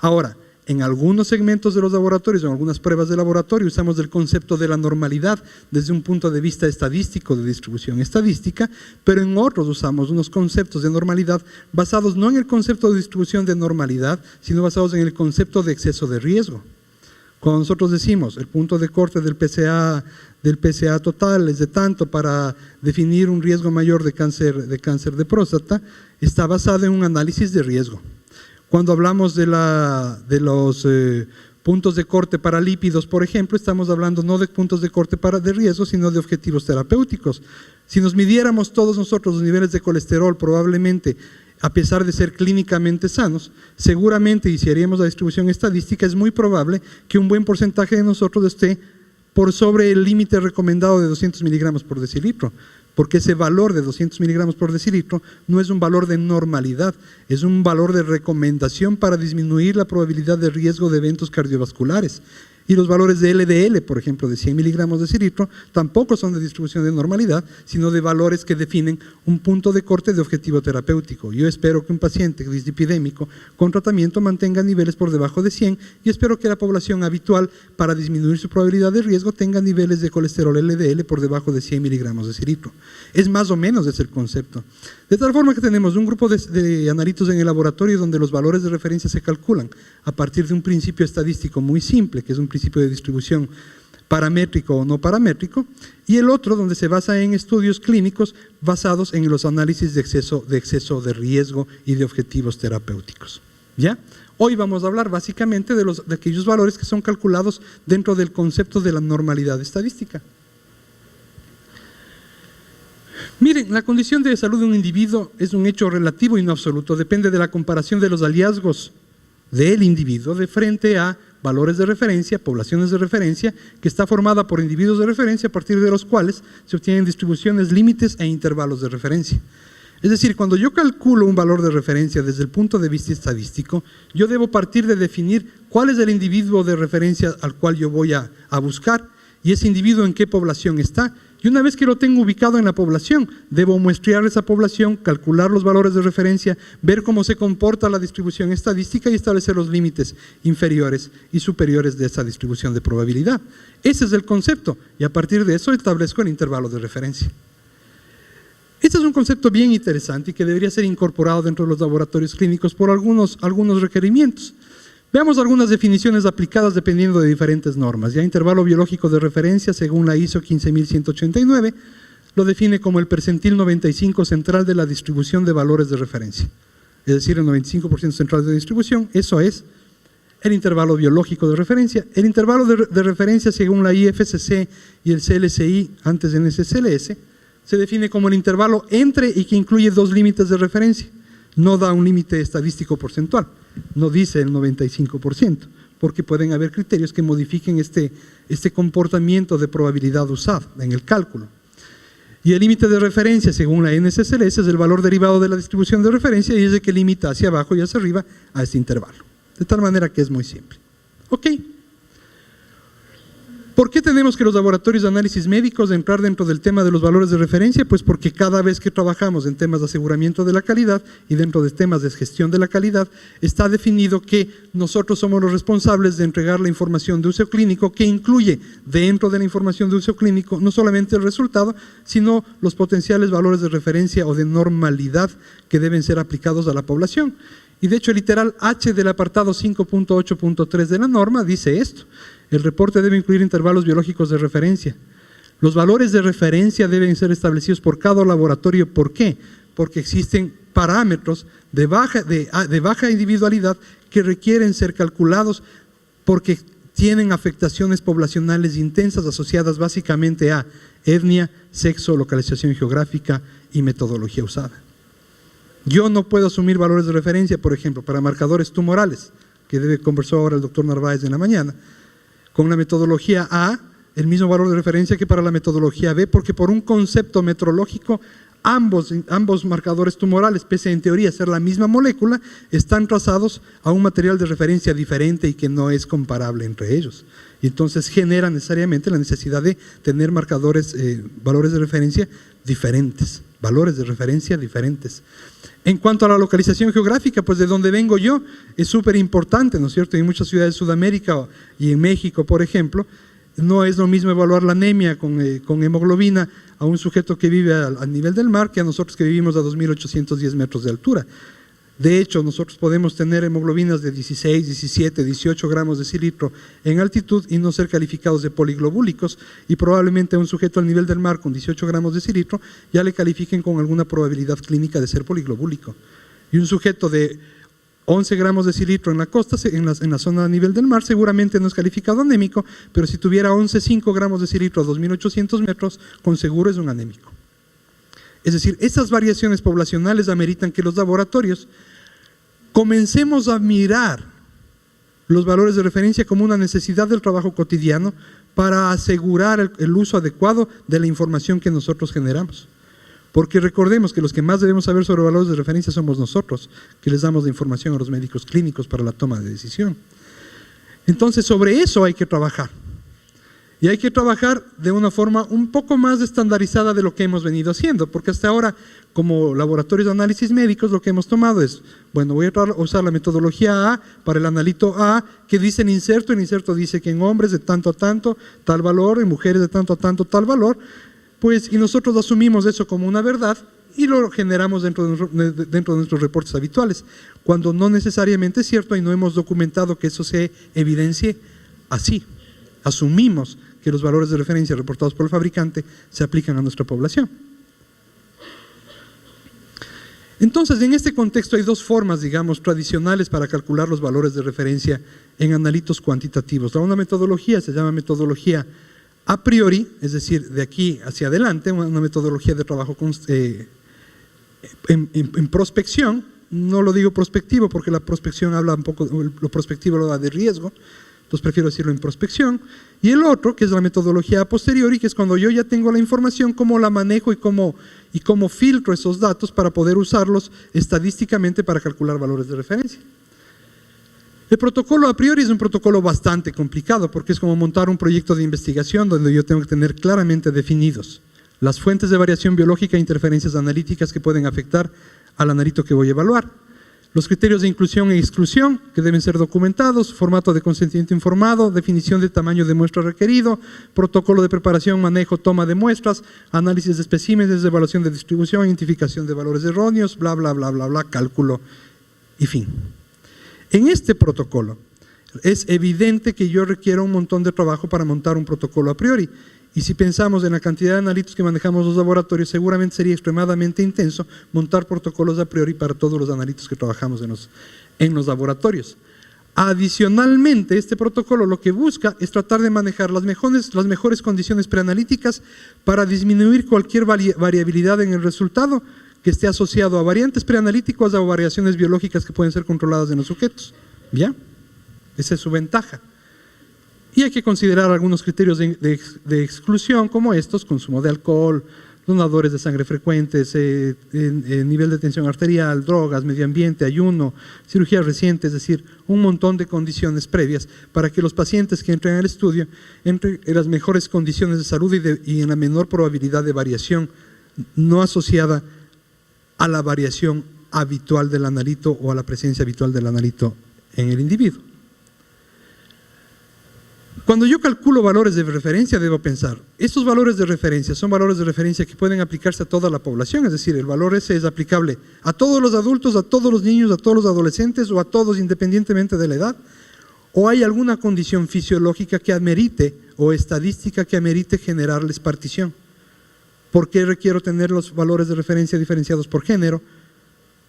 Ahora, en algunos segmentos de los laboratorios, en algunas pruebas de laboratorio, usamos el concepto de la normalidad desde un punto de vista estadístico, de distribución estadística, pero en otros usamos unos conceptos de normalidad basados no en el concepto de distribución de normalidad, sino basados en el concepto de exceso de riesgo. Cuando nosotros decimos el punto de corte del PSA total es de tanto para definir un riesgo mayor de cáncer de próstata, está basado en un análisis de riesgo. Cuando hablamos de los puntos de corte para lípidos, por ejemplo, estamos hablando no de puntos de corte de riesgo, sino de objetivos terapéuticos. Si nos midiéramos todos nosotros los niveles de colesterol, probablemente, a pesar de ser clínicamente sanos, seguramente, y si haríamos la distribución estadística, es muy probable que un buen porcentaje de nosotros esté por sobre el límite recomendado de 200 miligramos por decilitro, porque ese valor de 200 miligramos por decilitro no es un valor de normalidad, es un valor de recomendación para disminuir la probabilidad de riesgo de eventos cardiovasculares. Y los valores de LDL, por ejemplo, de 100 miligramos de decilitro, tampoco son de distribución de normalidad, sino de valores que definen un punto de corte de objetivo terapéutico. Yo espero que un paciente dislipidémico con tratamiento mantenga niveles por debajo de 100 y espero que la población habitual, para disminuir su probabilidad de riesgo, tenga niveles de colesterol LDL por debajo de 100 miligramos de decilitro. Es más o menos ese el concepto. De tal forma que tenemos un grupo de analitos en el laboratorio donde los valores de referencia se calculan a partir de un principio estadístico muy simple, que es un principio de distribución paramétrico o no paramétrico, y el otro donde se basa en estudios clínicos basados en los análisis de exceso de riesgo y de objetivos terapéuticos. ¿Ya? Hoy vamos a hablar básicamente de aquellos valores que son calculados dentro del concepto de la normalidad estadística. Miren, la condición de salud de un individuo es un hecho relativo y no absoluto, depende de la comparación de los hallazgos del individuo de frente a valores de referencia, poblaciones de referencia, que está formada por individuos de referencia a partir de los cuales se obtienen distribuciones, límites e intervalos de referencia. Es decir, cuando yo calculo un valor de referencia desde el punto de vista estadístico, yo debo partir de definir cuál es el individuo de referencia al cual yo voy a buscar y ese individuo en qué población está, Y una vez que lo tengo ubicado en la población, debo muestrear esa población, calcular los valores de referencia, ver cómo se comporta la distribución estadística y establecer los límites inferiores y superiores de esa distribución de probabilidad. Ese es el concepto, y a partir de eso establezco el intervalo de referencia. Este es un concepto bien interesante y que debería ser incorporado dentro de los laboratorios clínicos por algunos requerimientos. Veamos algunas definiciones aplicadas dependiendo de diferentes normas. Ya intervalo biológico de referencia, según la ISO 15189, lo define como el percentil 95 central de la distribución de valores de referencia. Es decir, el 95% central de distribución, eso es el intervalo biológico de referencia. El intervalo de referencia, según la IFSC y el CLSI, antes de NSCLS, se define como el intervalo entre y que incluye dos límites de referencia. No da un límite estadístico porcentual, no dice el 95%, porque pueden haber criterios que modifiquen este comportamiento de probabilidad usado en el cálculo. Y el límite de referencia, según la NSCLS, es el valor derivado de la distribución de referencia y es el que limita hacia abajo y hacia arriba a este intervalo. De tal manera que es muy simple. ¿Ok? ¿Por qué tenemos que los laboratorios de análisis médicos entrar dentro del tema de los valores de referencia? Pues porque cada vez que trabajamos en temas de aseguramiento de la calidad y dentro de temas de gestión de la calidad, está definido que nosotros somos los responsables de entregar la información de uso clínico, que incluye dentro de la información de uso clínico no solamente el resultado, sino los potenciales valores de referencia o de normalidad que deben ser aplicados a la población. Y de hecho el literal H del apartado 5.8.3 de la norma dice esto: el reporte debe incluir intervalos biológicos de referencia. Los valores de referencia deben ser establecidos por cada laboratorio. ¿Por qué? Porque existen parámetros de baja individualidad que requieren ser calculados porque tienen afectaciones poblacionales intensas asociadas básicamente a etnia, sexo, localización geográfica y metodología usada. Yo no puedo asumir valores de referencia, por ejemplo, para marcadores tumorales, que conversó ahora el doctor Narváez en la mañana, con la metodología A, el mismo valor de referencia que para la metodología B, porque por un concepto metrológico, ambos marcadores tumorales, pese a en teoría ser la misma molécula, están trazados a un material de referencia diferente y que no es comparable entre ellos. Y entonces genera necesariamente la necesidad de tener marcadores, valores de referencia diferentes, valores de referencia diferentes. En cuanto a la localización geográfica, pues de donde vengo yo es súper importante, ¿no es cierto? En muchas ciudades de Sudamérica y en México, por ejemplo, no es lo mismo evaluar la anemia con hemoglobina a un sujeto que vive al nivel del mar que a nosotros que vivimos a 2.810 metros de altura. De hecho, nosotros podemos tener hemoglobinas de 16, 17, 18 gramos de decilitro en altitud y no ser calificados de poliglobúlicos, y probablemente a un sujeto al nivel del mar con 18 gramos de decilitro ya le califiquen con alguna probabilidad clínica de ser poliglobúlico. Y un sujeto de 11 gramos de decilitro en la costa, en la zona a nivel del mar, seguramente no es calificado anémico, pero si tuviera 11,5 gramos de decilitro a 2.800 metros, con seguro es un anémico. Es decir, esas variaciones poblacionales ameritan que los laboratorios comencemos a mirar los valores de referencia como una necesidad del trabajo cotidiano para asegurar el uso adecuado de la información que nosotros generamos. Porque recordemos que los que más debemos saber sobre valores de referencia somos nosotros, que les damos la información a los médicos clínicos para la toma de decisión. Entonces, sobre eso hay que trabajar. Y hay que trabajar de una forma un poco más estandarizada de lo que hemos venido haciendo, porque hasta ahora, como laboratorios de análisis médicos, lo que hemos tomado es, bueno, voy a usar la metodología A para el analito A, que dice el inserto dice que en hombres de tanto a tanto, tal valor, en mujeres de tanto a tanto, tal valor, pues, y nosotros asumimos eso como una verdad y lo generamos dentro de nuestros reportes habituales, cuando no necesariamente es cierto y no hemos documentado que eso se evidencie así. Asumimos que los valores de referencia reportados por el fabricante se aplican a nuestra población. Entonces, en este contexto hay dos formas, digamos, tradicionales para calcular los valores de referencia en analitos cuantitativos. Una metodología se llama metodología a priori, es decir, de aquí hacia adelante, una metodología de trabajo en prospección. No lo digo prospectivo porque la prospección habla un poco, lo prospectivo lo da de riesgo, entonces prefiero decirlo en prospección. Y el otro, que es la metodología a posteriori, que es cuando yo ya tengo la información, cómo la manejo y cómo filtro esos datos para poder usarlos estadísticamente para calcular valores de referencia. El protocolo a priori es un protocolo bastante complicado porque es como montar un proyecto de investigación donde yo tengo que tener claramente definidos las fuentes de variación biológica e interferencias analíticas que pueden afectar al analito que voy a evaluar, los criterios de inclusión e exclusión que deben ser documentados, formato de consentimiento informado, definición de tamaño de muestra requerido, protocolo de preparación, manejo, toma de muestras, análisis de especímenes, evaluación de distribución, identificación de valores erróneos, bla, bla, bla, bla, bla, cálculo y fin. En este protocolo es evidente que yo requiero un montón de trabajo para montar un protocolo a priori. Y si pensamos en la cantidad de analitos que manejamos los laboratorios, seguramente sería extremadamente intenso montar protocolos a priori para todos los analitos que trabajamos en los laboratorios. Adicionalmente, este protocolo lo que busca es tratar de manejar las mejores condiciones preanalíticas para disminuir cualquier variabilidad en el resultado que esté asociado a variantes preanalíticas o variaciones biológicas que pueden ser controladas en los sujetos. ¿Ya? Esa es su ventaja. Y hay que considerar algunos criterios de exclusión como estos: consumo de alcohol, donadores de sangre frecuentes, nivel de tensión arterial, drogas, medio ambiente, ayuno, cirugía reciente, es decir, un montón de condiciones previas para que los pacientes que entren al estudio entren en las mejores condiciones de salud y en la menor probabilidad de variación no asociada a la variación habitual del analito o a la presencia habitual del analito en el individuo. Cuando yo calculo valores de referencia, debo pensar, estos valores de referencia son valores de referencia que pueden aplicarse a toda la población, es decir, el valor ese es aplicable a todos los adultos, a todos los niños, a todos los adolescentes o a todos independientemente de la edad, o hay alguna condición fisiológica que amerite o estadística que amerite generarles partición. ¿Por qué requiero tener los valores de referencia diferenciados por género,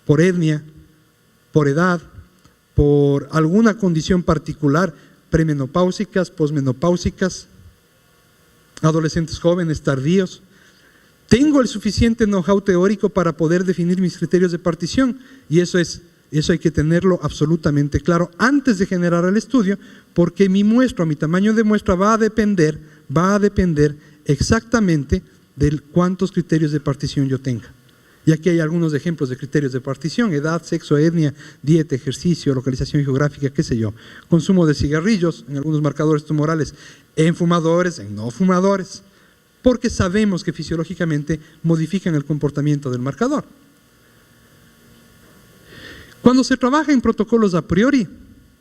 por etnia, por edad, por alguna condición particular? Premenopáusicas, posmenopáusicas, adolescentes jóvenes, tardíos. Tengo el suficiente know-how teórico para poder definir mis criterios de partición, y eso hay que tenerlo absolutamente claro antes de generar el estudio, porque mi tamaño de muestra va a depender exactamente de cuántos criterios de partición yo tenga. Y aquí hay algunos ejemplos de criterios de partición: edad, sexo, etnia, dieta, ejercicio, localización geográfica, qué sé yo, consumo de cigarrillos, en algunos marcadores tumorales, en fumadores, en no fumadores, porque sabemos que fisiológicamente modifican el comportamiento del marcador. Cuando se trabaja en protocolos a priori,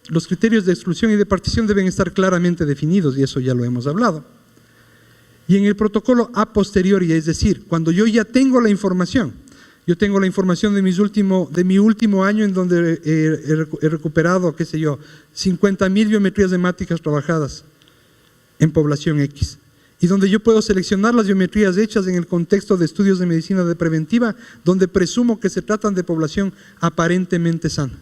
los criterios de exclusión y de partición deben estar claramente definidos, y eso ya lo hemos hablado. Y en el protocolo a posteriori, es decir, cuando yo ya tengo la información, yo tengo la información de mi último año en donde he recuperado, qué sé yo, 50.000 biometrías hemáticas trabajadas en población X, y donde yo puedo seleccionar las biometrías hechas en el contexto de estudios de medicina de preventiva, donde presumo que se tratan de población aparentemente sana,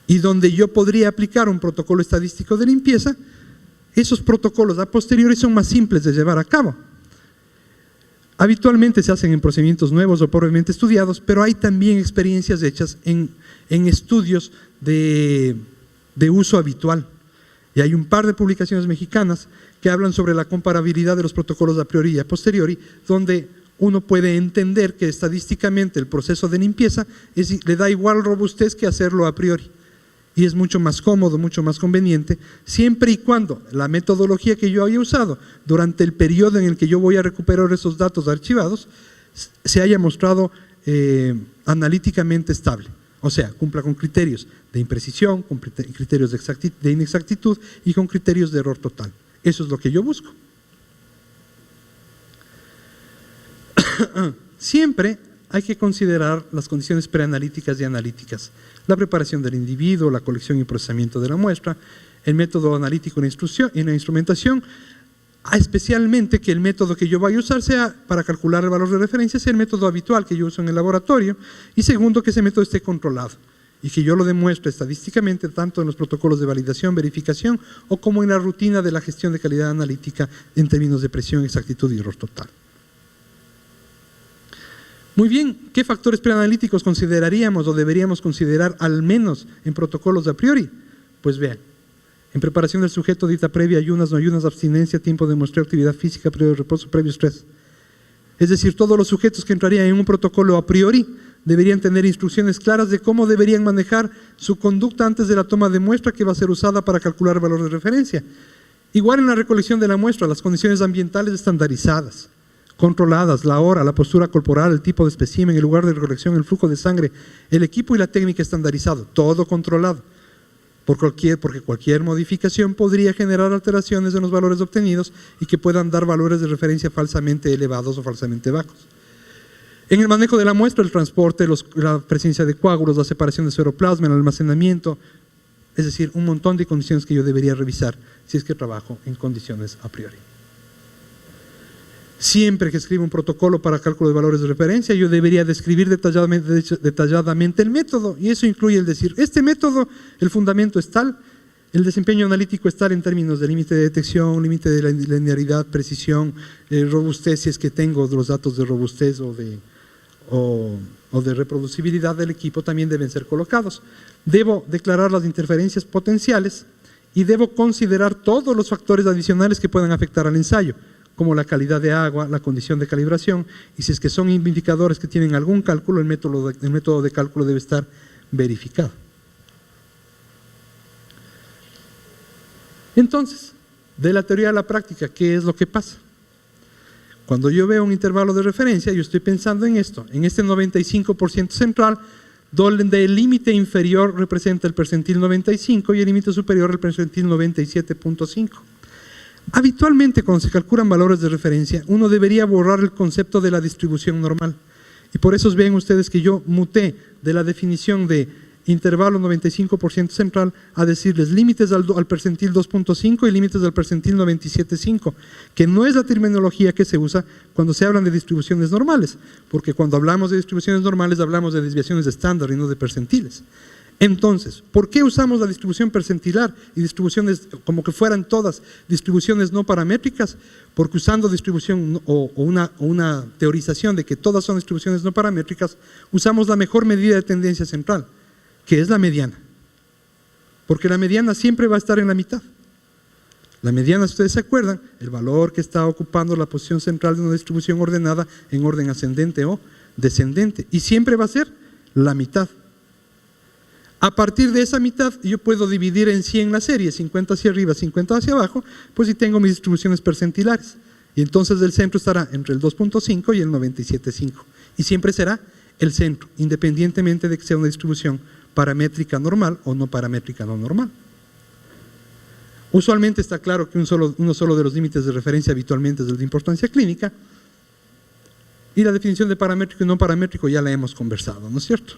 y donde yo podría aplicar un protocolo estadístico de limpieza. Esos protocolos a posteriori son más simples de llevar a cabo. Habitualmente se hacen en procedimientos nuevos o pobremente estudiados, pero hay también experiencias hechas en estudios de uso habitual. Y hay un par de publicaciones mexicanas que hablan sobre la comparabilidad de los protocolos a priori y a posteriori, donde uno puede entender que estadísticamente el proceso de limpieza le da igual robustez que hacerlo a priori. Y es mucho más cómodo, mucho más conveniente, siempre y cuando la metodología que yo haya usado durante el periodo en el que yo voy a recuperar esos datos archivados se haya mostrado analíticamente estable. O sea, cumpla con criterios de imprecisión, con criterios de inexactitud y con criterios de error total. Eso es lo que yo busco. Siempre hay que considerar las condiciones preanalíticas y analíticas: la preparación del individuo, la colección y procesamiento de la muestra, el método analítico en la instrumentación, especialmente que el método que yo vaya a usar sea, para calcular el valor de referencia, sea el método habitual que yo uso en el laboratorio, y segundo, que ese método esté controlado y que yo lo demuestre estadísticamente tanto en los protocolos de validación, verificación, o como en la rutina de la gestión de calidad analítica en términos de presión, exactitud y error total. Muy bien, ¿qué factores preanalíticos consideraríamos o deberíamos considerar al menos en protocolos a priori? Pues vean, en preparación del sujeto, dieta previa, ayunas, no ayunas, abstinencia, tiempo de muestreo, actividad física, periodo de reposo, previo estrés. Es decir, todos los sujetos que entrarían en un protocolo a priori deberían tener instrucciones claras de cómo deberían manejar su conducta antes de la toma de muestra que va a ser usada para calcular el valor de referencia. Igual en la recolección de la muestra, las condiciones ambientales estandarizadas, controladas, la hora, la postura corporal, el tipo de espécimen, el lugar de recolección, el flujo de sangre, el equipo y la técnica estandarizado, todo controlado, porque cualquier modificación podría generar alteraciones en los valores obtenidos y que puedan dar valores de referencia falsamente elevados o falsamente bajos. En el manejo de la muestra, el transporte, la presencia de coágulos, la separación de seroplasma, el almacenamiento, es decir, un montón de condiciones que yo debería revisar si es que trabajo en condiciones a priori. Siempre que escribo un protocolo para cálculo de valores de referencia, yo debería describir detalladamente el método, y eso incluye el decir, este método, el fundamento es tal, el desempeño analítico es tal en términos de límite de detección, límite de linearidad, precisión, robustez, si es que tengo los datos de robustez o de reproducibilidad del equipo, también deben ser colocados. Debo declarar las interferencias potenciales y debo considerar todos los factores adicionales que puedan afectar al ensayo, como la calidad de agua, la condición de calibración, y si es que son indicadores que tienen algún cálculo, el método de cálculo debe estar verificado. Entonces, de la teoría a la práctica, ¿qué es lo que pasa? Cuando yo veo un intervalo de referencia, yo estoy pensando en esto, en este 95% central, donde el límite inferior representa el percentil 95 y el límite superior el percentil 97.5. Habitualmente, cuando se calculan valores de referencia, uno debería borrar el concepto de la distribución normal. Y por eso ven ustedes que yo muté de la definición de intervalo 95% central a decirles límites al percentil 2.5 y límites al percentil 97.5, que no es la terminología que se usa cuando se hablan de distribuciones normales, porque cuando hablamos de distribuciones normales hablamos de desviaciones estándar y no de percentiles. Entonces, ¿por qué usamos la distribución percentilar y distribuciones como que fueran todas distribuciones no paramétricas? Porque usando distribución o una teorización de que todas son distribuciones no paramétricas, usamos la mejor medida de tendencia central, que es la mediana. Porque la mediana siempre va a estar en la mitad. La mediana, si ustedes se acuerdan, el valor que está ocupando la posición central de una distribución ordenada en orden ascendente o descendente, y siempre va a ser la mitad. A partir de esa mitad yo puedo dividir en 100 la serie, 50 hacia arriba, 50 hacia abajo, pues si tengo mis distribuciones percentilares. Y entonces el centro estará entre el 2.5 y el 97.5. Y siempre será el centro, independientemente de que sea una distribución paramétrica normal o no paramétrica no normal. Usualmente está claro que uno solo de los límites de referencia habitualmente es el de importancia clínica, y la definición de paramétrico y no paramétrico ya la hemos conversado, ¿no es cierto?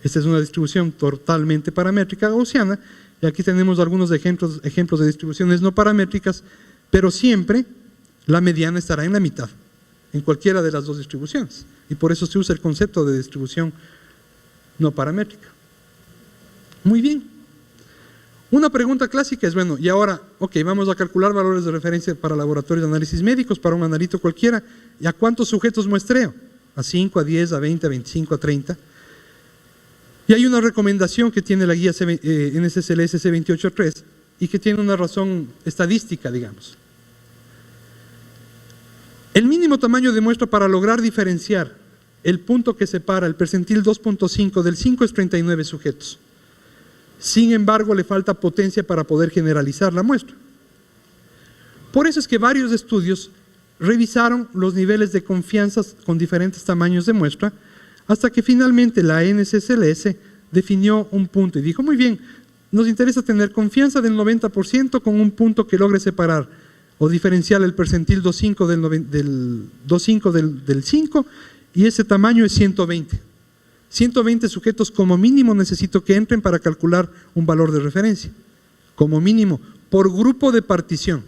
Esta es una distribución totalmente paramétrica gaussiana, y aquí tenemos algunos ejemplos de distribuciones no paramétricas, pero siempre la mediana estará en la mitad, en cualquiera de las dos distribuciones, y por eso se usa el concepto de distribución no paramétrica. Muy bien. Una pregunta clásica es, bueno, y ahora, ok, vamos a calcular valores de referencia para laboratorios de análisis médicos, para un analito cualquiera, ¿y a cuántos sujetos muestreo? ¿A 5, a 10, a 20, a 25, a 30? Y hay una recomendación que tiene la guía NSSLS C283 y que tiene una razón estadística, digamos. El mínimo tamaño de muestra para lograr diferenciar el punto que separa el percentil 2.5 del 5 es 39 sujetos. Sin embargo, le falta potencia para poder generalizar la muestra. Por eso es que varios estudios revisaron los niveles de confianza con diferentes tamaños de muestra, hasta que finalmente la NSSLS definió un punto y dijo, muy bien, nos interesa tener confianza del 90% con un punto que logre separar o diferenciar el percentil 2.5 del 5, y ese tamaño es 120. 120 sujetos como mínimo necesito que entren para calcular un valor de referencia, como mínimo, por grupo de partición.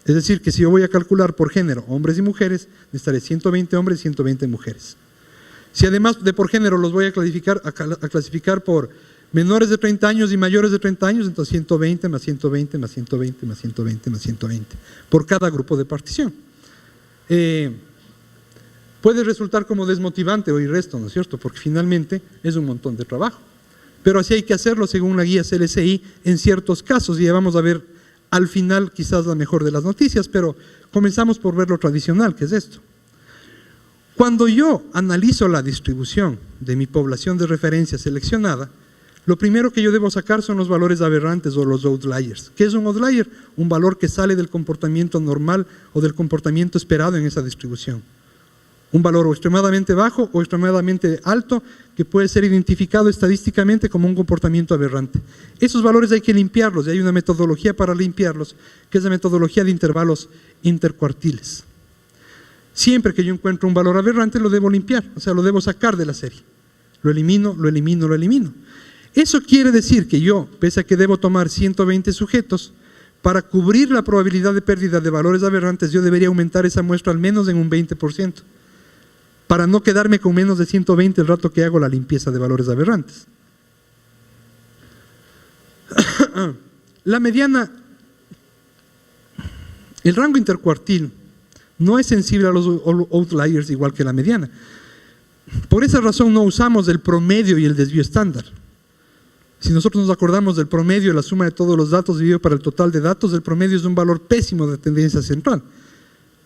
Es decir, que si yo voy a calcular por género, hombres y mujeres, necesitaré 120 hombres y 120 mujeres. Si además de por género los voy a clasificar por menores de 30 años y mayores de 30 años, entonces 120 más 120 más 120 más 120 más 120, por cada grupo de partición. Puede resultar como desmotivante oír esto, ¿no es cierto? Porque finalmente es un montón de trabajo. Pero así hay que hacerlo según la guía CLSI en ciertos casos, y ya vamos a ver al final quizás la mejor de las noticias, pero comenzamos por ver lo tradicional, que es esto. Cuando yo analizo la distribución de mi población de referencia seleccionada, Lo primero que yo debo sacar son los valores aberrantes o los outliers. ¿Qué es un outlier? Un valor que sale del comportamiento normal o del comportamiento esperado en esa distribución. Un valor o extremadamente bajo o extremadamente alto que puede ser identificado estadísticamente como un comportamiento aberrante. Esos valores hay que limpiarlos y hay una metodología para limpiarlos, que es la metodología de intervalos intercuartiles. Siempre que yo encuentro un valor aberrante lo debo limpiar, o sea, lo debo sacar de la serie. Lo elimino, lo elimino, lo elimino. Eso quiere decir que yo, pese a que debo tomar 120 sujetos, para cubrir la probabilidad de pérdida de valores aberrantes, yo debería aumentar esa muestra al menos en un 20%, para no quedarme con menos de 120 el rato que hago la limpieza de valores aberrantes. La mediana, el rango intercuartil no es sensible a los outliers igual que la mediana. Por esa razón no usamos el promedio y el desvío estándar. Si nosotros nos acordamos del promedio, la suma de todos los datos dividido para el total de datos, el promedio es un valor pésimo de tendencia central.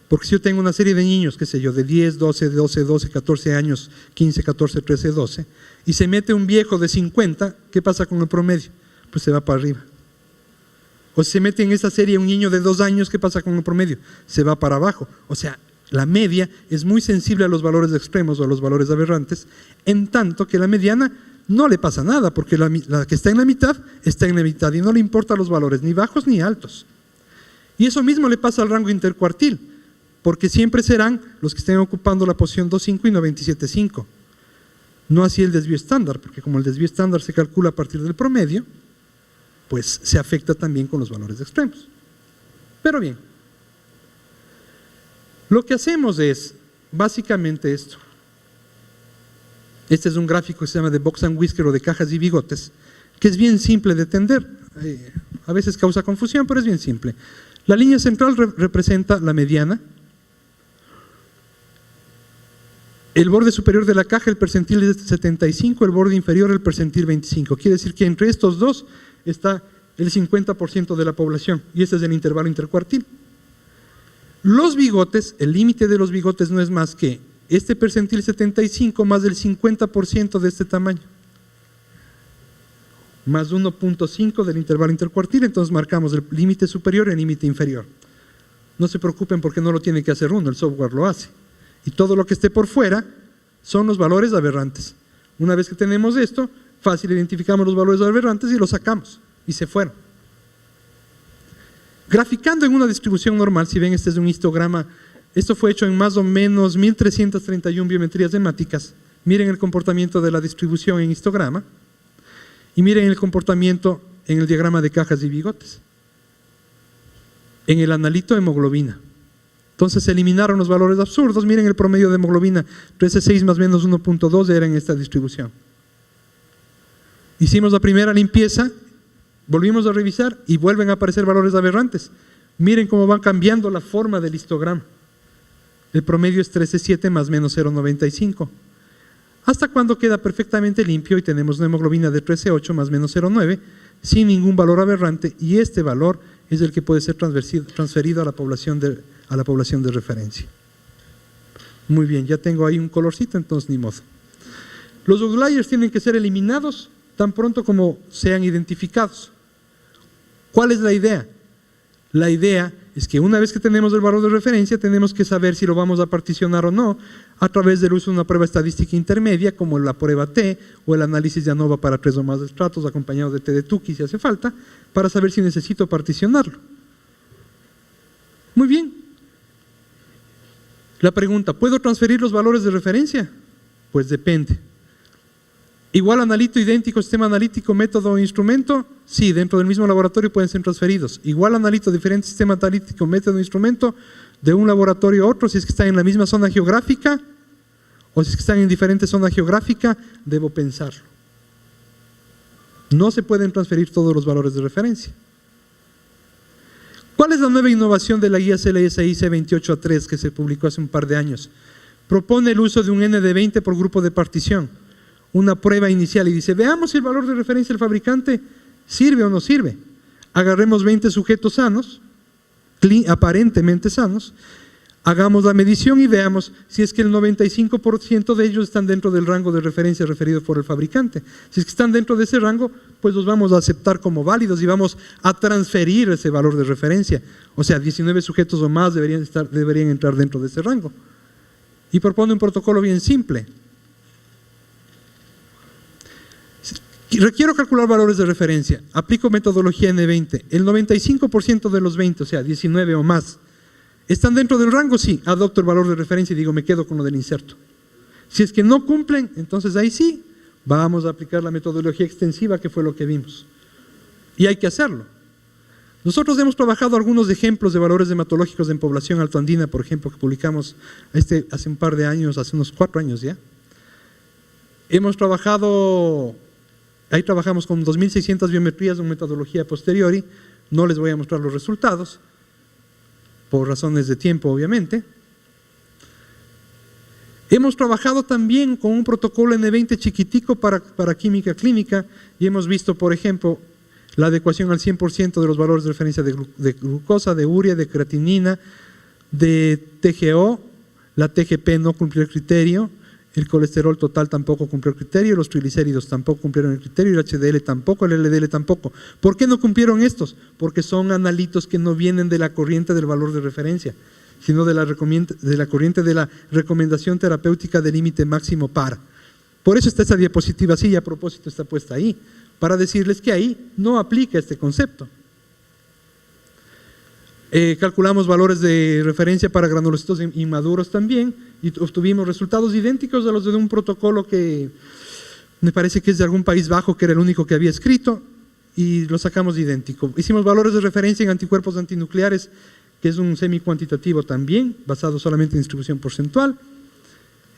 Porque si yo tengo una serie de niños, qué sé yo, de 10, 12, 14 años, 15, 14, 13, 12, y se mete un viejo de 50, ¿qué pasa con el promedio? Pues se va para arriba. O si se mete en esa serie un niño de 2 años, ¿qué pasa con el promedio? Se va para abajo. O sea, la media es muy sensible a los valores extremos o a los valores aberrantes, en tanto que la mediana no le pasa nada, porque la que está en la mitad y no le importan los valores ni bajos ni altos. Y eso mismo le pasa al rango intercuartil, porque siempre serán los que estén ocupando la posición 2,5 y 97,5. No así el desvío estándar, porque como el desvío estándar se calcula a partir del promedio, pues se afecta también con los valores extremos. Pero bien, lo que hacemos es básicamente esto. Este es un gráfico que se llama de box and whisker o de cajas y bigotes, que es bien simple de entender. A veces causa confusión, pero es bien simple. La línea central representa la mediana. El borde superior de la caja, el percentil es 75, el borde inferior, el percentil 25. Quiere decir que entre estos dos está el 50% de la población, y este es el intervalo intercuartil. Los bigotes, el límite de los bigotes no es más que este percentil 75 más del 50% de este tamaño, más 1.5 del intervalo intercuartil. Entonces marcamos el límite superior y el límite inferior. No se preocupen porque no lo tiene que hacer uno, el software lo hace. Y todo lo que esté por fuera son los valores aberrantes. Una vez que tenemos esto, fácil identificamos los valores aberrantes y los sacamos, y se fueron. Graficando en una distribución normal, si ven, este es un histograma. Esto fue hecho en más o menos 1331 biometrías hemáticas. Miren el comportamiento de la distribución en histograma y miren el comportamiento en el diagrama de cajas y bigotes. En el analito hemoglobina. Entonces se eliminaron los valores absurdos. Miren el promedio de hemoglobina, 13,6 más menos 1.2 era en esta distribución. Hicimos la primera limpieza, volvimos a revisar y vuelven a aparecer valores aberrantes. Miren cómo van cambiando la forma del histograma. El promedio es 13,7 más menos 0,95. Hasta cuando queda perfectamente limpio y tenemos una hemoglobina de 13,8 más menos 0,9 sin ningún valor aberrante, y este valor es el que puede ser transferido a la población de referencia. Muy bien, ya tengo ahí un colorcito, entonces ni modo. Los outliers tienen que ser eliminados tan pronto como sean identificados. ¿Cuál es la idea? La idea es que una vez que tenemos el valor de referencia, tenemos que saber si lo vamos a particionar o no a través del uso de una prueba estadística intermedia, como la prueba T o el análisis de ANOVA para 3 o más estratos, acompañado de T de Tukey si hace falta, para saber si necesito particionarlo. Muy bien. La pregunta, ¿puedo transferir los valores de referencia? Pues depende. Igual analito, idéntico, sistema analítico, método o instrumento, sí, dentro del mismo laboratorio pueden ser transferidos. Igual analito, diferente sistema analítico, método o instrumento, de un laboratorio a otro, si es que están en la misma zona geográfica o si es que están en diferente zona geográfica, debo pensarlo. No se pueden transferir todos los valores de referencia. ¿Cuál es la nueva innovación de la guía CLSI C28A3 que se publicó hace un par de años? Propone el uso de un N de 20 por grupo de partición. Una prueba inicial y dice, veamos si el valor de referencia del fabricante sirve o no sirve. Agarremos 20 sujetos sanos, aparentemente sanos, Hagamos la medición y veamos si es que el 95% de ellos están dentro del rango de referencia referido por el fabricante. Si es que están dentro de ese rango, pues los vamos a aceptar como válidos y vamos a transferir ese valor de referencia. O sea, 19 sujetos o más deberían entrar dentro de ese rango. Y propone un protocolo bien simple. Requiero calcular valores de referencia. Aplico metodología N20. El 95% de los 20, o sea, 19 o más, ¿están dentro del rango? Sí, adopto el valor de referencia y digo, me quedo con lo del inserto. Si es que no cumplen, entonces ahí sí, vamos a aplicar la metodología extensiva, que fue lo que vimos. Y hay que hacerlo. Nosotros hemos trabajado algunos ejemplos de valores hematológicos en población altoandina, por ejemplo, que publicamos hace un par de años, hace unos 4 años ya. Hemos trabajado, ahí trabajamos con 2.600 biometrías en metodología posteriori, no les voy a mostrar los resultados, por razones de tiempo, obviamente. Hemos trabajado también con un protocolo N20 chiquitico para química clínica y hemos visto, por ejemplo, la adecuación al 100% de los valores de referencia de glucosa, de urea, de creatinina, de TGO, la TGP no cumplió el criterio, el colesterol total tampoco cumplió el criterio, los triglicéridos tampoco cumplieron el criterio, el HDL tampoco, el LDL tampoco. ¿Por qué no cumplieron estos? Porque son analitos que no vienen de la corriente del valor de referencia, sino de la corriente de la recomendación terapéutica de límite máximo para. Por eso está esa diapositiva así y a propósito está puesta ahí, para decirles que ahí no aplica este concepto. Calculamos valores de referencia para granulocitos inmaduros también y obtuvimos resultados idénticos a los de un protocolo que me parece que es de algún país bajo, que era el único que había escrito, y lo sacamos idéntico. Hicimos valores de referencia en anticuerpos antinucleares, que es un semi-cuantitativo también, basado solamente en distribución porcentual.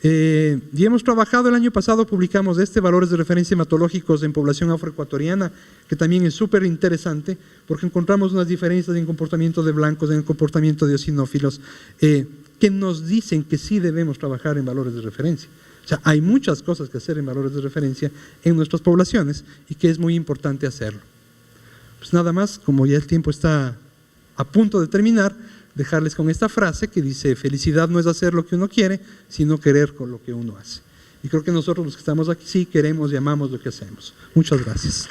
Y hemos trabajado el año pasado, publicamos valores de referencia hematológicos en población afroecuatoriana, que también es súper interesante, porque encontramos unas diferencias en comportamiento de blancos, en el comportamiento de eosinófilos, que nos dicen que sí debemos trabajar en valores de referencia. O sea, hay muchas cosas que hacer en valores de referencia en nuestras poblaciones y que es muy importante hacerlo. Pues nada más, como ya el tiempo está a punto de terminar, dejarles con esta frase que dice: felicidad no es hacer lo que uno quiere, sino querer con lo que uno hace. Y creo que nosotros los que estamos aquí sí queremos y amamos lo que hacemos. Muchas gracias.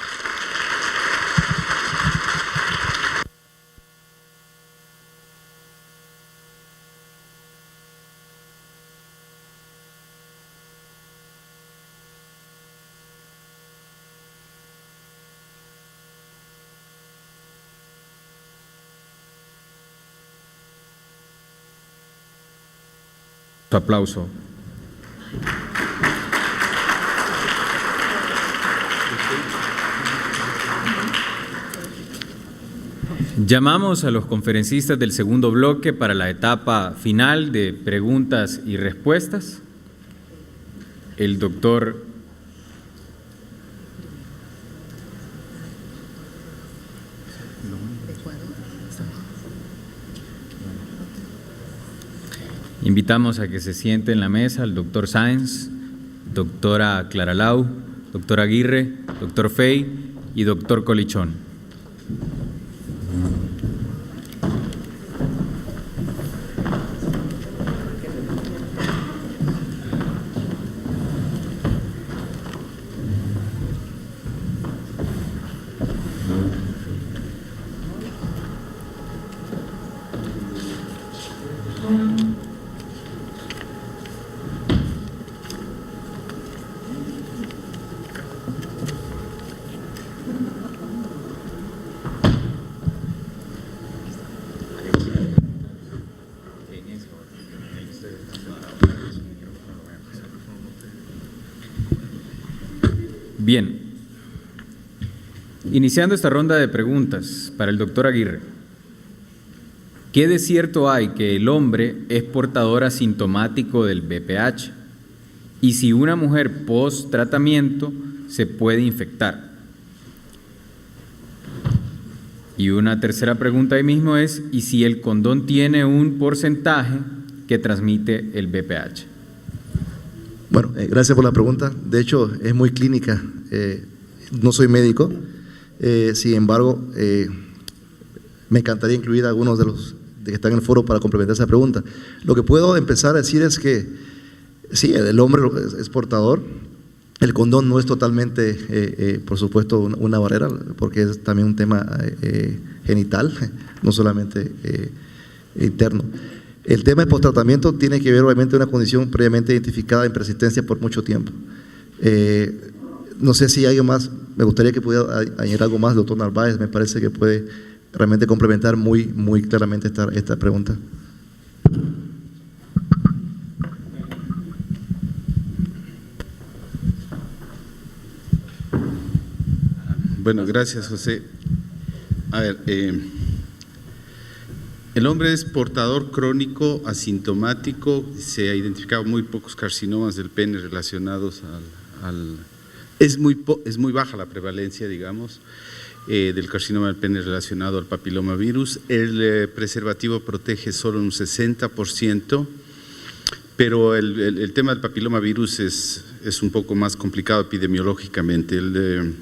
Aplauso. Llamamos a los conferencistas del segundo bloque para la etapa final de preguntas y respuestas. El doctor invitamos a que se siente en la mesa al doctor Sáenz, doctora Clara Lau, doctor Aguirre, doctor Fey y doctor Colichón. Bien, iniciando esta ronda de preguntas para el doctor Aguirre. ¿Qué de cierto hay que el hombre es portador asintomático del VPH? Y si una mujer post-tratamiento se puede infectar. Y una tercera pregunta ahí mismo es, ¿y si el condón tiene un porcentaje que transmite el VPH? Bueno, gracias por la pregunta. De hecho, es muy clínica. No soy médico, sin embargo, me encantaría incluir algunos que están en el foro para complementar esa pregunta. Lo que puedo empezar a decir es que sí, el hombre es portador. El condón no es totalmente, por supuesto, una barrera, porque es también un tema genital, no solamente interno. El tema de posttratamiento tiene que ver obviamente una condición previamente identificada en persistencia por mucho tiempo. No sé si hay algo más, me gustaría que pudiera añadir algo más, doctor Narváez, me parece que puede realmente complementar muy claramente esta pregunta. Bueno, gracias, José. A ver, el hombre es portador crónico, asintomático, se ha identificado muy pocos carcinomas del pene relacionados es muy baja la prevalencia, digamos, del carcinoma del pene relacionado al papilomavirus. El preservativo protege solo un 60%, pero el tema del papilomavirus es un poco más complicado epidemiológicamente. El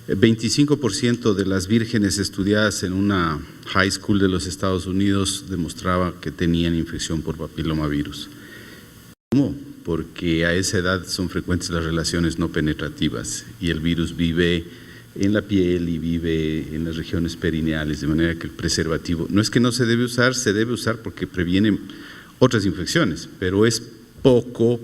25% de las vírgenes estudiadas en una high school de los Estados Unidos demostraba que tenían infección por papilomavirus. ¿Cómo? Porque a esa edad son frecuentes las relaciones no penetrativas y el virus vive en la piel y vive en las regiones perineales, de manera que el preservativo, no es que no se debe usar porque previene otras infecciones, pero es poco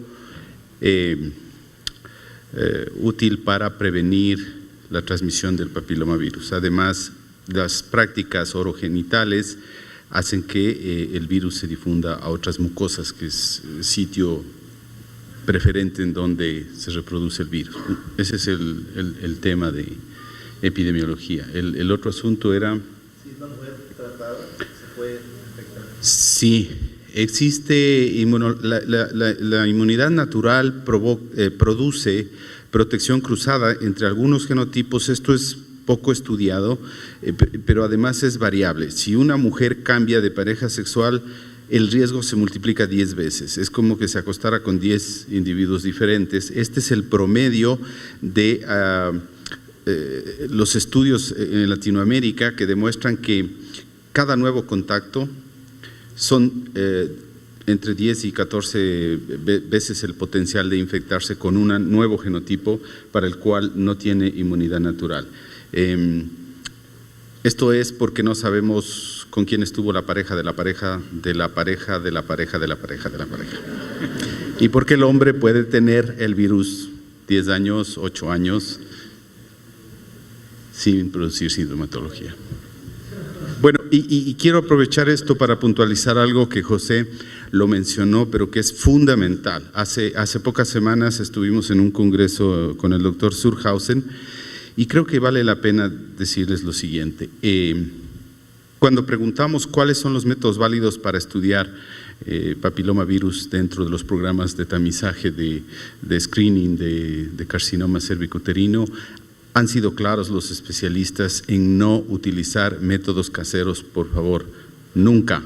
útil para prevenir la transmisión del papilomavirus. Además, las prácticas orogenitales hacen que el virus se difunda a otras mucosas, que es el sitio preferente en donde se reproduce el virus. Ese es el tema de epidemiología. El otro asunto era… Si una mujer tratada se puede infectar. Sí, existe la inmunidad natural produce protección cruzada entre algunos genotipos. Esto es poco estudiado, pero además es variable. Si una mujer cambia de pareja sexual, el riesgo se multiplica 10 veces. Es como que se acostara con 10 individuos diferentes. Este es el promedio de los estudios en Latinoamérica que demuestran que cada nuevo contacto son entre 10 y 14 veces el potencial de infectarse con un nuevo genotipo para el cual no tiene inmunidad natural. Esto es porque no sabemos con quién estuvo la pareja de la pareja de la pareja de la pareja de la pareja de la pareja. Y porque el hombre puede tener el virus 10 años, 8 años, sin producir sintomatología. Bueno, y quiero aprovechar esto para puntualizar algo que José lo mencionó, pero que es fundamental. Hace pocas semanas estuvimos en un congreso con el doctor Surhausen y creo que vale la pena decirles lo siguiente. Cuando preguntamos cuáles son los métodos válidos para estudiar papilomavirus dentro de los programas de tamizaje de screening de carcinoma cervicuterino, han sido claros los especialistas en no utilizar métodos caseros, por favor, nunca.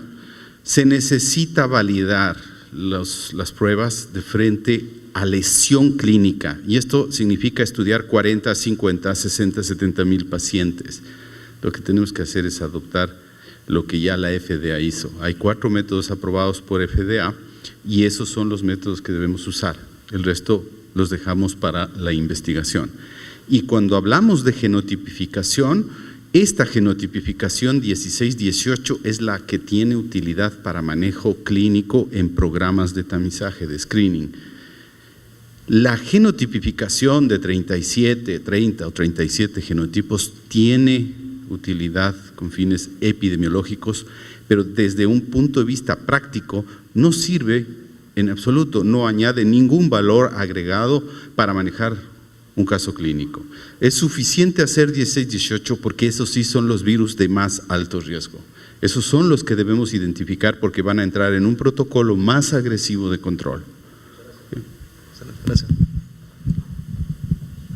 Se necesita validar las pruebas de frente a lesión clínica, y esto significa estudiar 40, 50, 60, 70 mil pacientes. Lo que tenemos que hacer es adoptar lo que ya la FDA hizo. Hay 4 métodos aprobados por FDA y esos son los métodos que debemos usar. El resto los dejamos para la investigación. Y cuando hablamos de genotipificación, esta genotipificación 16-18 es la que tiene utilidad para manejo clínico en programas de tamizaje, de screening. La genotipificación de 37, 30 o 37 genotipos tiene utilidad con fines epidemiológicos, pero desde un punto de vista práctico no sirve en absoluto, no añade ningún valor agregado para manejar un caso clínico. Es suficiente hacer 16-18 porque esos sí son los virus de más alto riesgo. Esos son los que debemos identificar porque van a entrar en un protocolo más agresivo de control. Gracias.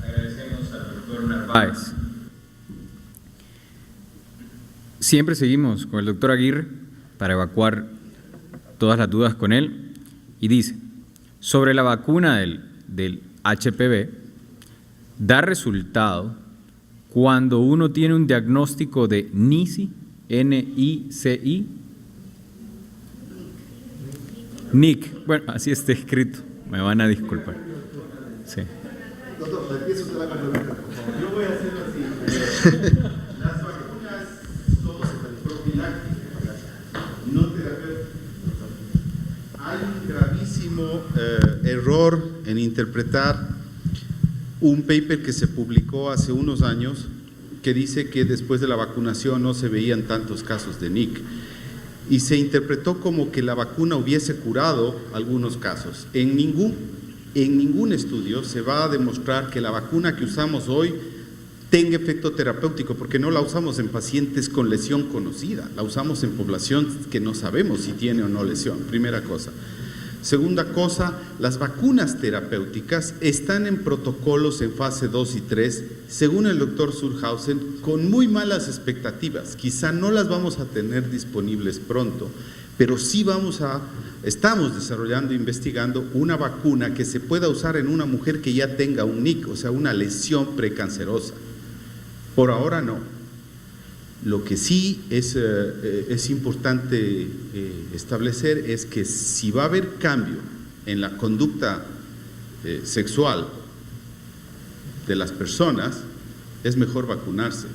Agradecemos al doctor Narváez. Siempre seguimos con el doctor Aguirre para evacuar todas las dudas con él. Y dice, sobre la vacuna del HPV, da resultado cuando uno tiene un diagnóstico de NICI, N-I-C-I, NIC, bueno, así está escrito, me van a disculpar. Sí. Yo voy a hacerlo así. Las vacunas son profilácticas, no terapéuticas. Hay un gravísimo error en interpretar un paper que se publicó hace unos años que dice que después de la vacunación no se veían tantos casos de NIC. Y se interpretó como que la vacuna hubiese curado algunos casos. En ningún estudio se va a demostrar que la vacuna que usamos hoy tenga efecto terapéutico, porque no la usamos en pacientes con lesión conocida, la usamos en población que no sabemos si tiene o no lesión, primera cosa. Segunda cosa, las vacunas terapéuticas están en protocolos en fase 2 y 3, según el doctor Surhausen, con muy malas expectativas. Quizá no las vamos a tener disponibles pronto, pero sí estamos desarrollando e investigando una vacuna que se pueda usar en una mujer que ya tenga un NIC, o sea, una lesión precancerosa. Por ahora no. Lo que sí es importante establecer es que si va a haber cambio en la conducta sexual de las personas, es mejor vacunarse.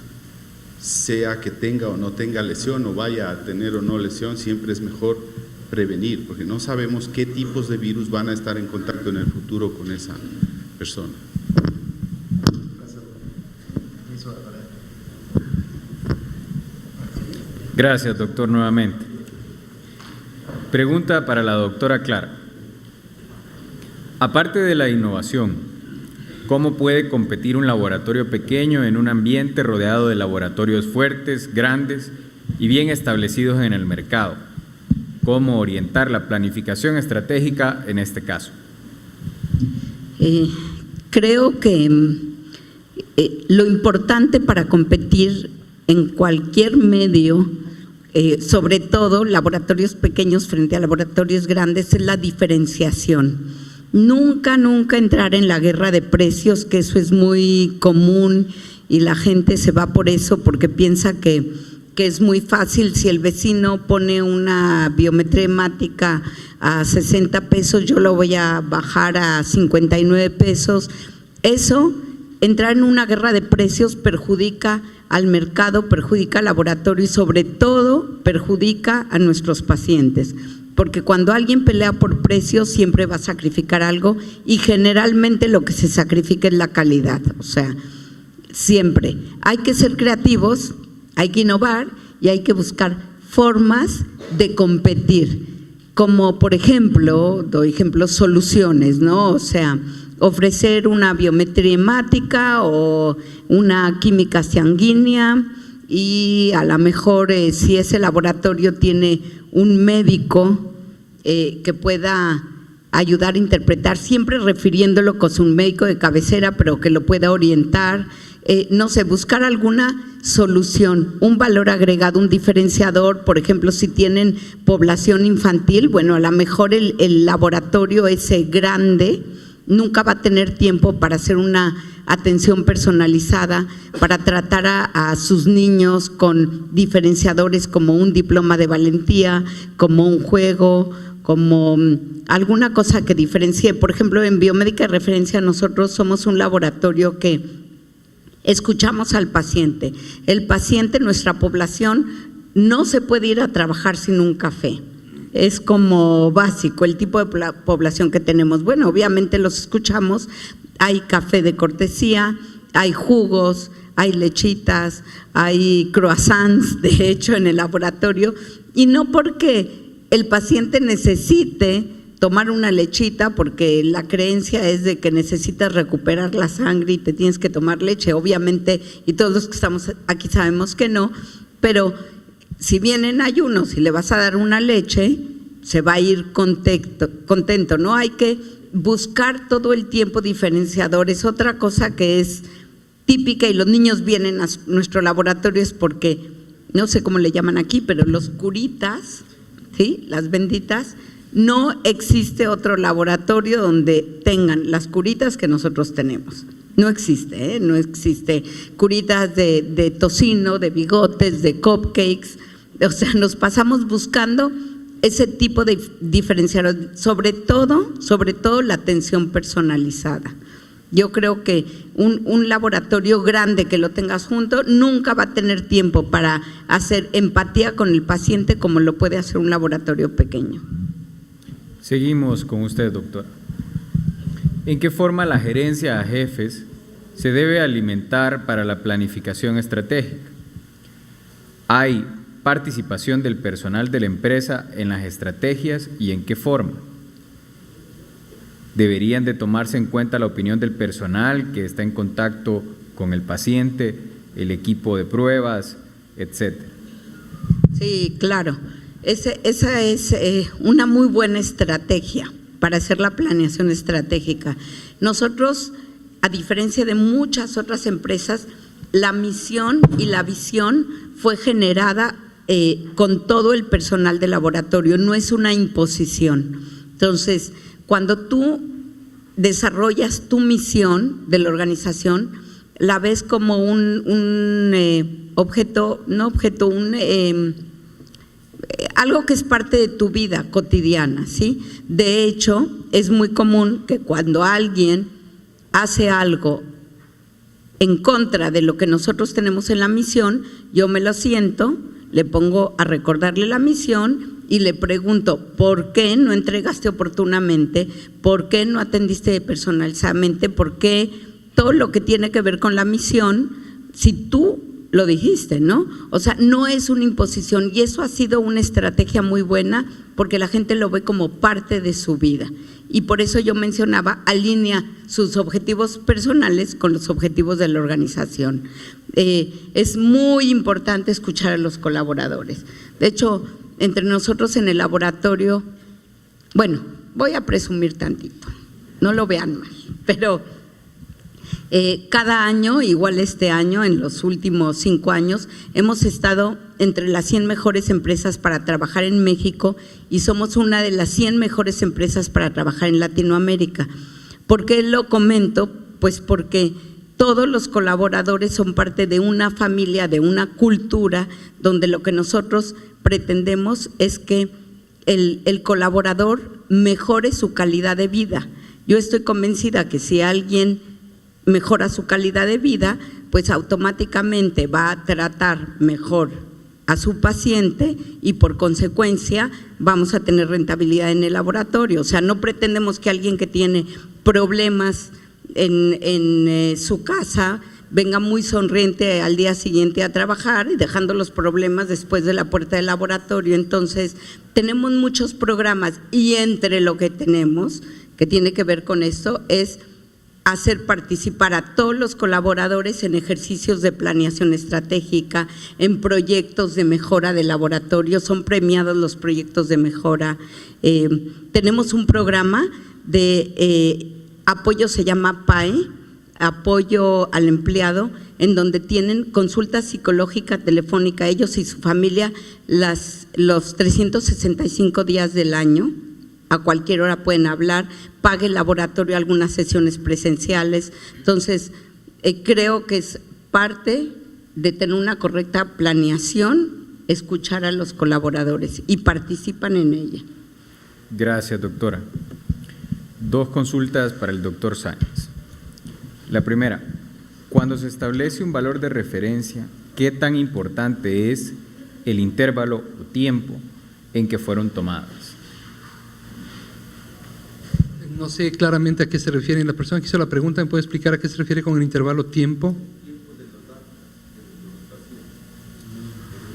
Sea que tenga o no tenga lesión o vaya a tener o no lesión, siempre es mejor prevenir, porque no sabemos qué tipos de virus van a estar en contacto en el futuro con esa persona. Gracias, doctor, nuevamente. Pregunta para la doctora Clara. Aparte de la innovación, ¿cómo puede competir un laboratorio pequeño en un ambiente rodeado de laboratorios fuertes, grandes y bien establecidos en el mercado? ¿Cómo orientar la planificación estratégica en este caso? Creo que lo importante para competir en cualquier medio, sobre todo laboratorios pequeños frente a laboratorios grandes, es la diferenciación. Nunca entrar en la guerra de precios, que eso es muy común y la gente se va por eso porque piensa que es muy fácil. Si el vecino pone una biometría hemática a 60 pesos, yo lo voy a bajar a 59 pesos. Eso, entrar en una guerra de precios perjudica al mercado, perjudica al laboratorio y sobre todo perjudica a nuestros pacientes. Porque cuando alguien pelea por precios siempre va a sacrificar algo y generalmente lo que se sacrifica es la calidad. O sea, siempre hay que ser creativos, hay que innovar y hay que buscar formas de competir. Como por ejemplo, doy ejemplos, soluciones, ¿no? O sea, ofrecer una biometría hemática o una química sanguínea y a lo mejor si ese laboratorio tiene un médico que pueda ayudar a interpretar, siempre refiriéndolo con un médico de cabecera, pero que lo pueda orientar, no sé, buscar alguna solución, un valor agregado, un diferenciador. Por ejemplo, si tienen población infantil, bueno, a lo mejor el laboratorio ese grande nunca va a tener tiempo para hacer una atención personalizada, para tratar a sus niños con diferenciadores como un diploma de valentía, como un juego, como alguna cosa que diferencie. Por ejemplo, en biomédica de referencia nosotros somos un laboratorio que escuchamos al paciente. El paciente, nuestra población, no se puede ir a trabajar sin un café. Es como básico el tipo de población que tenemos. Bueno, obviamente los escuchamos, hay café de cortesía, hay jugos, hay lechitas, hay croissants, de hecho, en el laboratorio, y no porque el paciente necesite tomar una lechita, porque la creencia es de que necesitas recuperar la sangre y te tienes que tomar leche, obviamente, y todos los que estamos aquí sabemos que no, pero si viene en ayunos y le vas a dar una leche, se va a ir contento, ¿no? Hay que buscar todo el tiempo diferenciadores. Otra cosa que es típica y los niños vienen a nuestro laboratorio es porque, no sé cómo le llaman aquí, pero los curitas, ¿sí? Las benditas, no existe otro laboratorio donde tengan las curitas que nosotros tenemos. No existe, no existe curitas de tocino, de bigotes, de cupcakes. O sea, nos pasamos buscando ese tipo de diferenciador, sobre todo la atención personalizada. Yo creo que un laboratorio grande que lo tengas junto nunca va a tener tiempo para hacer empatía con el paciente como lo puede hacer un laboratorio pequeño. Seguimos con usted, doctora. ¿En qué forma la gerencia a jefes se debe alimentar para la planificación estratégica? ¿Hay participación del personal de la empresa en las estrategias y en qué forma? ¿Deberían de tomarse en cuenta la opinión del personal que está en contacto con el paciente, el equipo de pruebas, etcétera? Sí, claro. Esa es una muy buena estrategia para hacer la planeación estratégica. Nosotros, a diferencia de muchas otras empresas, la misión y la visión fue generada con todo el personal de laboratorio, no es una imposición. Entonces, cuando tú desarrollas tu misión de la organización, la ves como algo que es parte de tu vida cotidiana, ¿sí? De hecho, es muy común que cuando alguien hace algo en contra de lo que nosotros tenemos en la misión, yo me lo siento, le pongo a recordarle la misión y le pregunto, ¿por qué no entregaste oportunamente? ¿Por qué no atendiste personalizadamente? ¿Por qué todo lo que tiene que ver con la misión, si tú lo dijiste, ¿no? O sea, no es una imposición y eso ha sido una estrategia muy buena porque la gente lo ve como parte de su vida. Y por eso yo mencionaba, alinea sus objetivos personales con los objetivos de la organización. Es muy importante escuchar a los colaboradores. De hecho, entre nosotros en el laboratorio, bueno, voy a presumir tantito, no lo vean mal, pero cada año, igual este año, en los últimos 5 años, hemos estado entre las 100 mejores empresas para trabajar en México y somos una de las 100 mejores empresas para trabajar en Latinoamérica. ¿Por qué lo comento? Pues porque todos los colaboradores son parte de una familia, de una cultura, donde lo que nosotros pretendemos es que el colaborador mejore su calidad de vida. Yo estoy convencida que si alguien mejora su calidad de vida, pues automáticamente va a tratar mejor a su paciente y por consecuencia vamos a tener rentabilidad en el laboratorio. O sea, no pretendemos que alguien que tiene problemas en su casa venga muy sonriente al día siguiente a trabajar y dejando los problemas después de la puerta del laboratorio. Entonces, tenemos muchos programas y entre lo que tenemos, que tiene que ver con esto, es hacer participar a todos los colaboradores en ejercicios de planeación estratégica, en proyectos de mejora de laboratorio, son premiados los proyectos de mejora. Tenemos un programa de apoyo, se llama PAE, apoyo al empleado, en donde tienen consulta psicológica telefónica, ellos y su familia, los 365 días del año. A cualquier hora pueden hablar, pague el laboratorio algunas sesiones presenciales. Entonces, creo que es parte de tener una correcta planeación, escuchar a los colaboradores y participan en ella. Gracias, doctora. 2 consultas para el doctor Sáenz. La primera, cuando se establece un valor de referencia, ¿qué tan importante es el intervalo o tiempo en que fueron tomadas? No sé claramente a qué se refiere. La persona que hizo la pregunta me puede explicar a qué se refiere con el intervalo tiempo.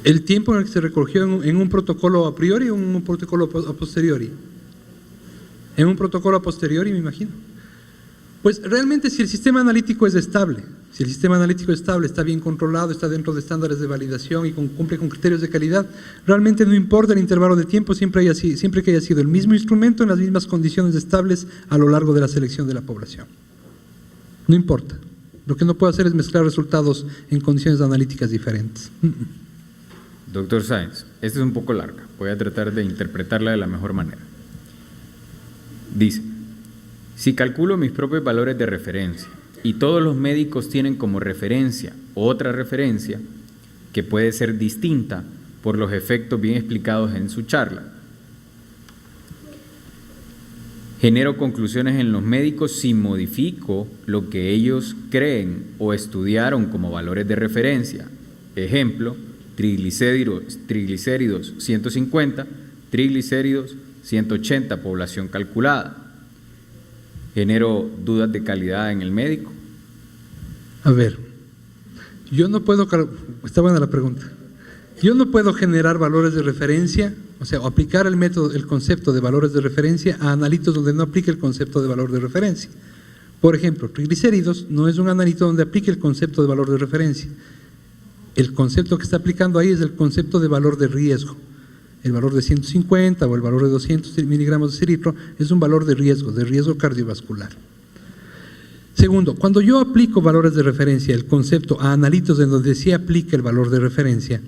El tiempo en el que se recogió en un protocolo a priori o en un protocolo a posteriori. En un protocolo a posteriori, me imagino. Pues realmente si el sistema analítico es estable, si el sistema analítico es estable, está bien controlado, está dentro de estándares de validación y cumple con criterios de calidad, realmente no importa el intervalo de tiempo siempre que haya sido el mismo instrumento en las mismas condiciones estables a lo largo de la selección de la población. No importa. Lo que no puedo hacer es mezclar resultados en condiciones analíticas diferentes. Doctor Sáenz, esta es un poco larga, voy a tratar de interpretarla de la mejor manera. Dice, si calculo mis propios valores de referencia y todos los médicos tienen como referencia otra referencia que puede ser distinta por los efectos bien explicados en su charla, Genero conclusiones en los médicos si modifico lo que ellos creen o estudiaron como valores de referencia. Ejemplo, triglicéridos 150, triglicéridos 180, población calculada. Genero dudas de calidad en el médico. A ver, yo no puedo, está buena la pregunta, yo no puedo generar valores de referencia, o sea, aplicar el método, el concepto de valores de referencia a analitos donde no aplique el concepto de valor de referencia. Por ejemplo, triglicéridos no es un analito donde aplique el concepto de valor de referencia. El concepto que está aplicando ahí es el concepto de valor de riesgo. El valor de 150 o el valor de 200 miligramos de ciritro es un valor de riesgo cardiovascular. Segundo, cuando yo aplico valores de referencia, el concepto a analitos en donde sí aplica el valor de referencia,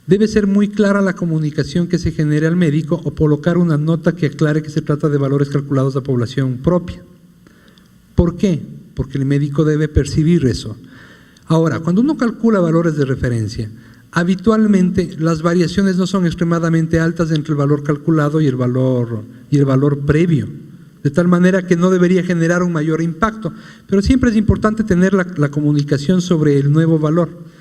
debe ser muy clara la comunicación que se genere al médico o colocar una nota que aclare que se trata de valores calculados a población propia. ¿Por qué? Porque el médico debe percibir eso. Ahora, cuando uno calcula valores de referencia, habitualmente las variaciones no son extremadamente altas entre el valor calculado y el valor previo, de tal manera que no debería generar un mayor impacto, pero siempre es importante tener la comunicación sobre el nuevo valor.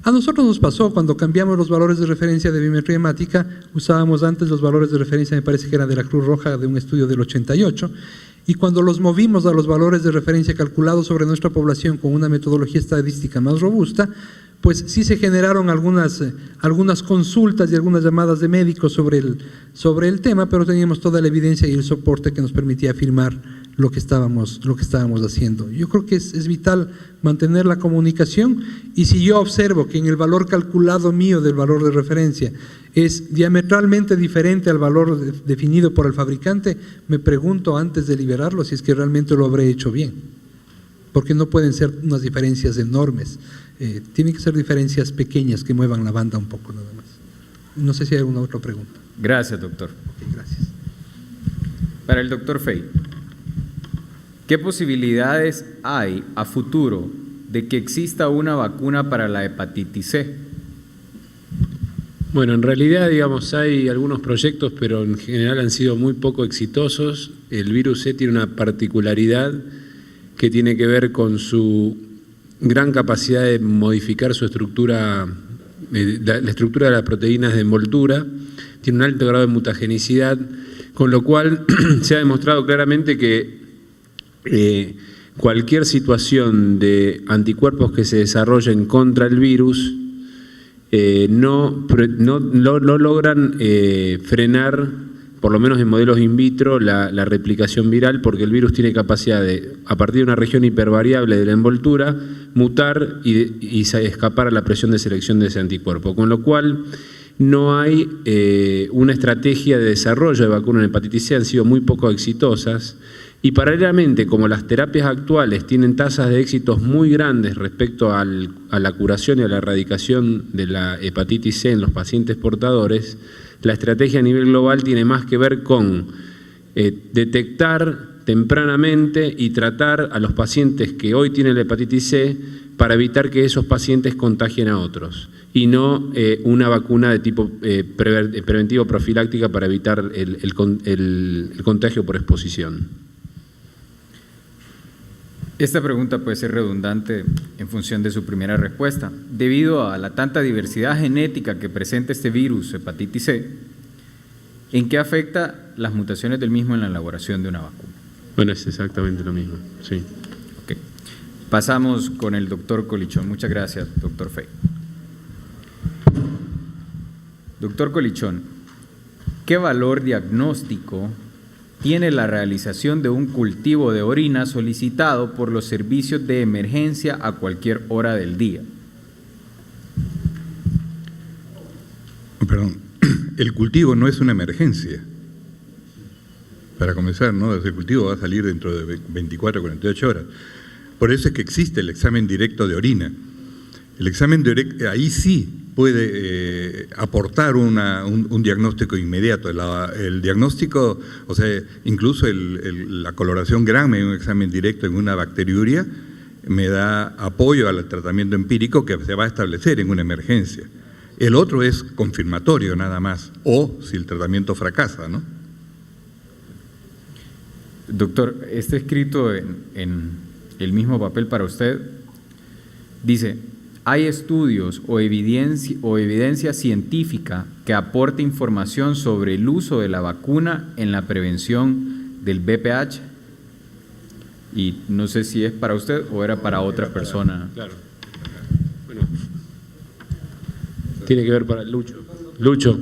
A nosotros nos pasó cuando cambiamos los valores de referencia de biometría hemática, usábamos antes los valores de referencia, me parece que eran de la Cruz Roja, de un estudio del 88, y cuando los movimos a los valores de referencia calculados sobre nuestra población con una metodología estadística más robusta, pues sí se generaron algunas consultas y algunas llamadas de médicos sobre el tema, pero teníamos toda la evidencia y el soporte que nos permitía afirmar lo que estábamos haciendo. Yo creo que es vital mantener la comunicación, y si yo observo que en el valor calculado mío del valor de referencia es diametralmente diferente al valor definido por el fabricante, me pregunto antes de liberarlo si es que realmente lo habré hecho bien, porque no pueden ser unas diferencias enormes, tienen que ser diferencias pequeñas que muevan la banda un poco nada más. No sé si hay alguna otra pregunta. Gracias, doctor. Okay, gracias. Para el doctor Fey, ¿qué posibilidades hay a futuro de que exista una vacuna para la hepatitis C? Bueno, en realidad, digamos, hay algunos proyectos, pero en general han sido muy poco exitosos. El virus C tiene una particularidad que tiene que ver con su gran capacidad de modificar su estructura, la estructura de las proteínas de envoltura, tiene un alto grado de mutagenicidad, con lo cual se ha demostrado claramente que cualquier situación de anticuerpos que se desarrollen contra el virus no logran frenar, por lo menos en modelos in vitro, la replicación viral, porque el virus tiene capacidad de, a partir de una región hipervariable de la envoltura, mutar y escapar a la presión de selección de ese anticuerpo, con lo cual no hay una estrategia de desarrollo de vacuna en hepatitis C, han sido muy poco exitosas. Y paralelamente, como las terapias actuales tienen tasas de éxitos muy grandes respecto a la curación y a la erradicación de la hepatitis C en los pacientes portadores, la estrategia a nivel global tiene más que ver con detectar tempranamente y tratar a los pacientes que hoy tienen la hepatitis C para evitar que esos pacientes contagien a otros, y no una vacuna de tipo preventivo profiláctica para evitar el contagio por exposición. Esta pregunta puede ser redundante en función de su primera respuesta. Debido a la tanta diversidad genética que presenta este virus, hepatitis C, ¿en qué afecta las mutaciones del mismo en la elaboración de una vacuna? Bueno, es exactamente lo mismo, sí. Okay. Pasamos con el doctor Colichón. Muchas gracias, doctor Fey. Doctor Colichón, ¿qué valor diagnóstico tiene la realización de un cultivo de orina solicitado por los servicios de emergencia a cualquier hora del día? Perdón, el cultivo no es una emergencia. Para comenzar, ¿no? El cultivo va a salir dentro de 24 o 48 horas. Por eso es que existe el examen directo de orina. El examen directo, ahí sí puede aportar un diagnóstico inmediato. El diagnóstico, o sea, incluso la coloración Gram en un examen directo en una bacteriuria me da apoyo al tratamiento empírico que se va a establecer en una emergencia. El otro es confirmatorio nada más, o si el tratamiento fracasa, ¿no? Doctor, está escrito en el mismo papel para usted. Dice, ¿hay estudios o evidencia científica que aporte información sobre el uso de la vacuna en la prevención del VPH? Y no sé si es para usted o era para otra persona. Claro. Bueno, tiene que ver para Lucho. Lucho.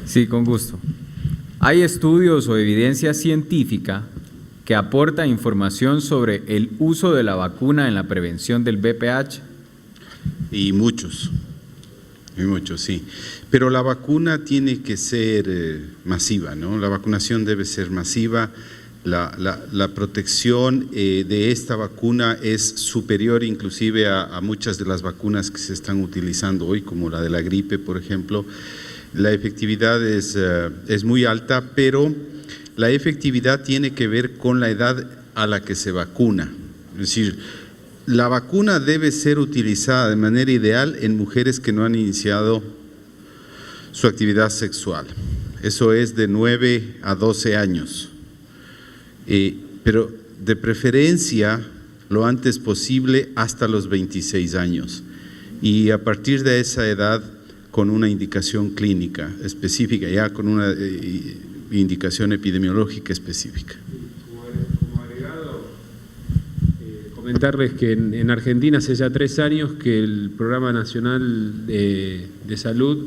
Sí, con gusto. ¿Hay estudios o evidencia científica que aporta información sobre el uso de la vacuna en la prevención del VPH? Y muchos, sí. Pero la vacuna tiene que ser masiva, ¿no? La vacunación debe ser masiva. La protección de esta vacuna es superior inclusive a muchas de las vacunas que se están utilizando hoy, como la de la gripe, por ejemplo. La efectividad es muy alta, pero la efectividad tiene que ver con la edad a la que se vacuna. Es decir, la vacuna debe ser utilizada de manera ideal en mujeres que no han iniciado su actividad sexual. Eso es de 9 a 12 años. Pero de preferencia lo antes posible hasta los 26 años. Y a partir de esa edad, con una indicación clínica específica, ya con una indicación epidemiológica específica. Como agregado, comentarles que en Argentina hace ya 3 años que el Programa Nacional de Salud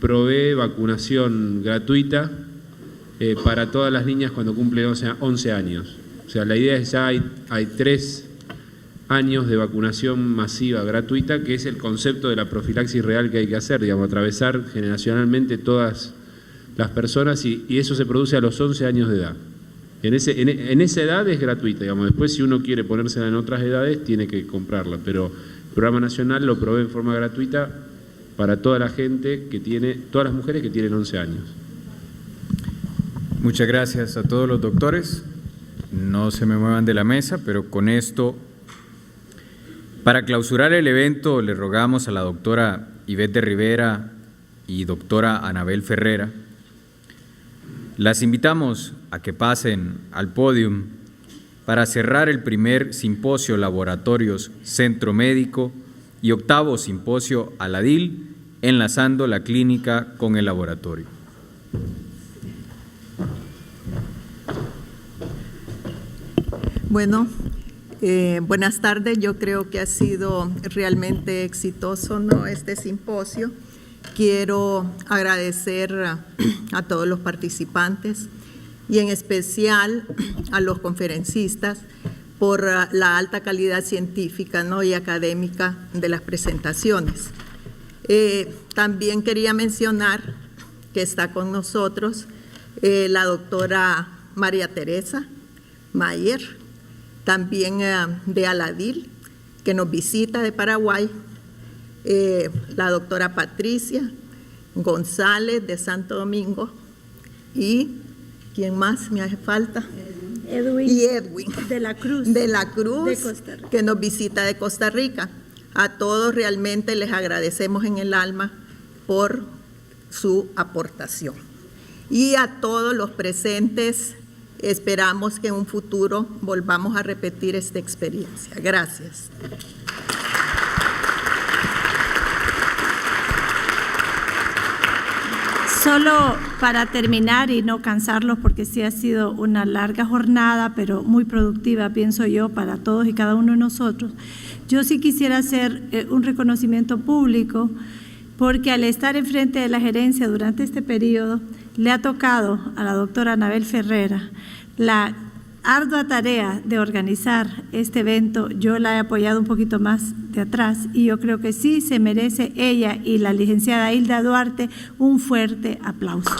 provee vacunación gratuita para todas las niñas cuando cumplen 11 años. O sea, la idea es ya hay 3 años de vacunación masiva gratuita, que es el concepto de la profilaxis real que hay que hacer, digamos, atravesar generacionalmente todas las personas y eso se produce a los 11 años de edad. En esa edad es gratuita, digamos, después si uno quiere ponérsela en otras edades tiene que comprarla, pero el Programa Nacional lo provee en forma gratuita para toda la gente que tiene, todas las mujeres que tienen 11 años. Muchas gracias a todos los doctores. No se me muevan de la mesa, pero con esto, para clausurar el evento, le rogamos a la doctora Ivette de Rivera y doctora Anabel Ferrera. Las invitamos a que pasen al podium para cerrar el primer simposio Laboratorios Centro Médico y 8º simposio Aladil, enlazando la clínica con el laboratorio. Bueno, buenas tardes. Yo creo que ha sido realmente exitoso, ¿no?, este simposio. Quiero agradecer a todos los participantes y en especial a los conferencistas por la alta calidad científica, ¿no?, y académica de las presentaciones. También quería mencionar que está con nosotros la doctora María Teresa Mayer, también de Aladil, que nos visita de Paraguay, la doctora Patricia González de Santo Domingo y ¿quién más me hace falta? Edwin de la Cruz, de Costa Rica, que nos visita de Costa Rica. A todos realmente les agradecemos en el alma por su aportación. Y a todos los presentes, esperamos que en un futuro volvamos a repetir esta experiencia. Gracias. Solo para terminar y no cansarlos, porque sí ha sido una larga jornada, pero muy productiva, pienso yo, para todos y cada uno de nosotros. Yo sí quisiera hacer un reconocimiento público, porque al estar enfrente de la gerencia durante este periodo, le ha tocado a la doctora Anabel Ferrera la ardua tarea de organizar este evento. Yo la he apoyado un poquito más de atrás y yo creo que sí se merece ella y la licenciada Hilda Duarte un fuerte aplauso.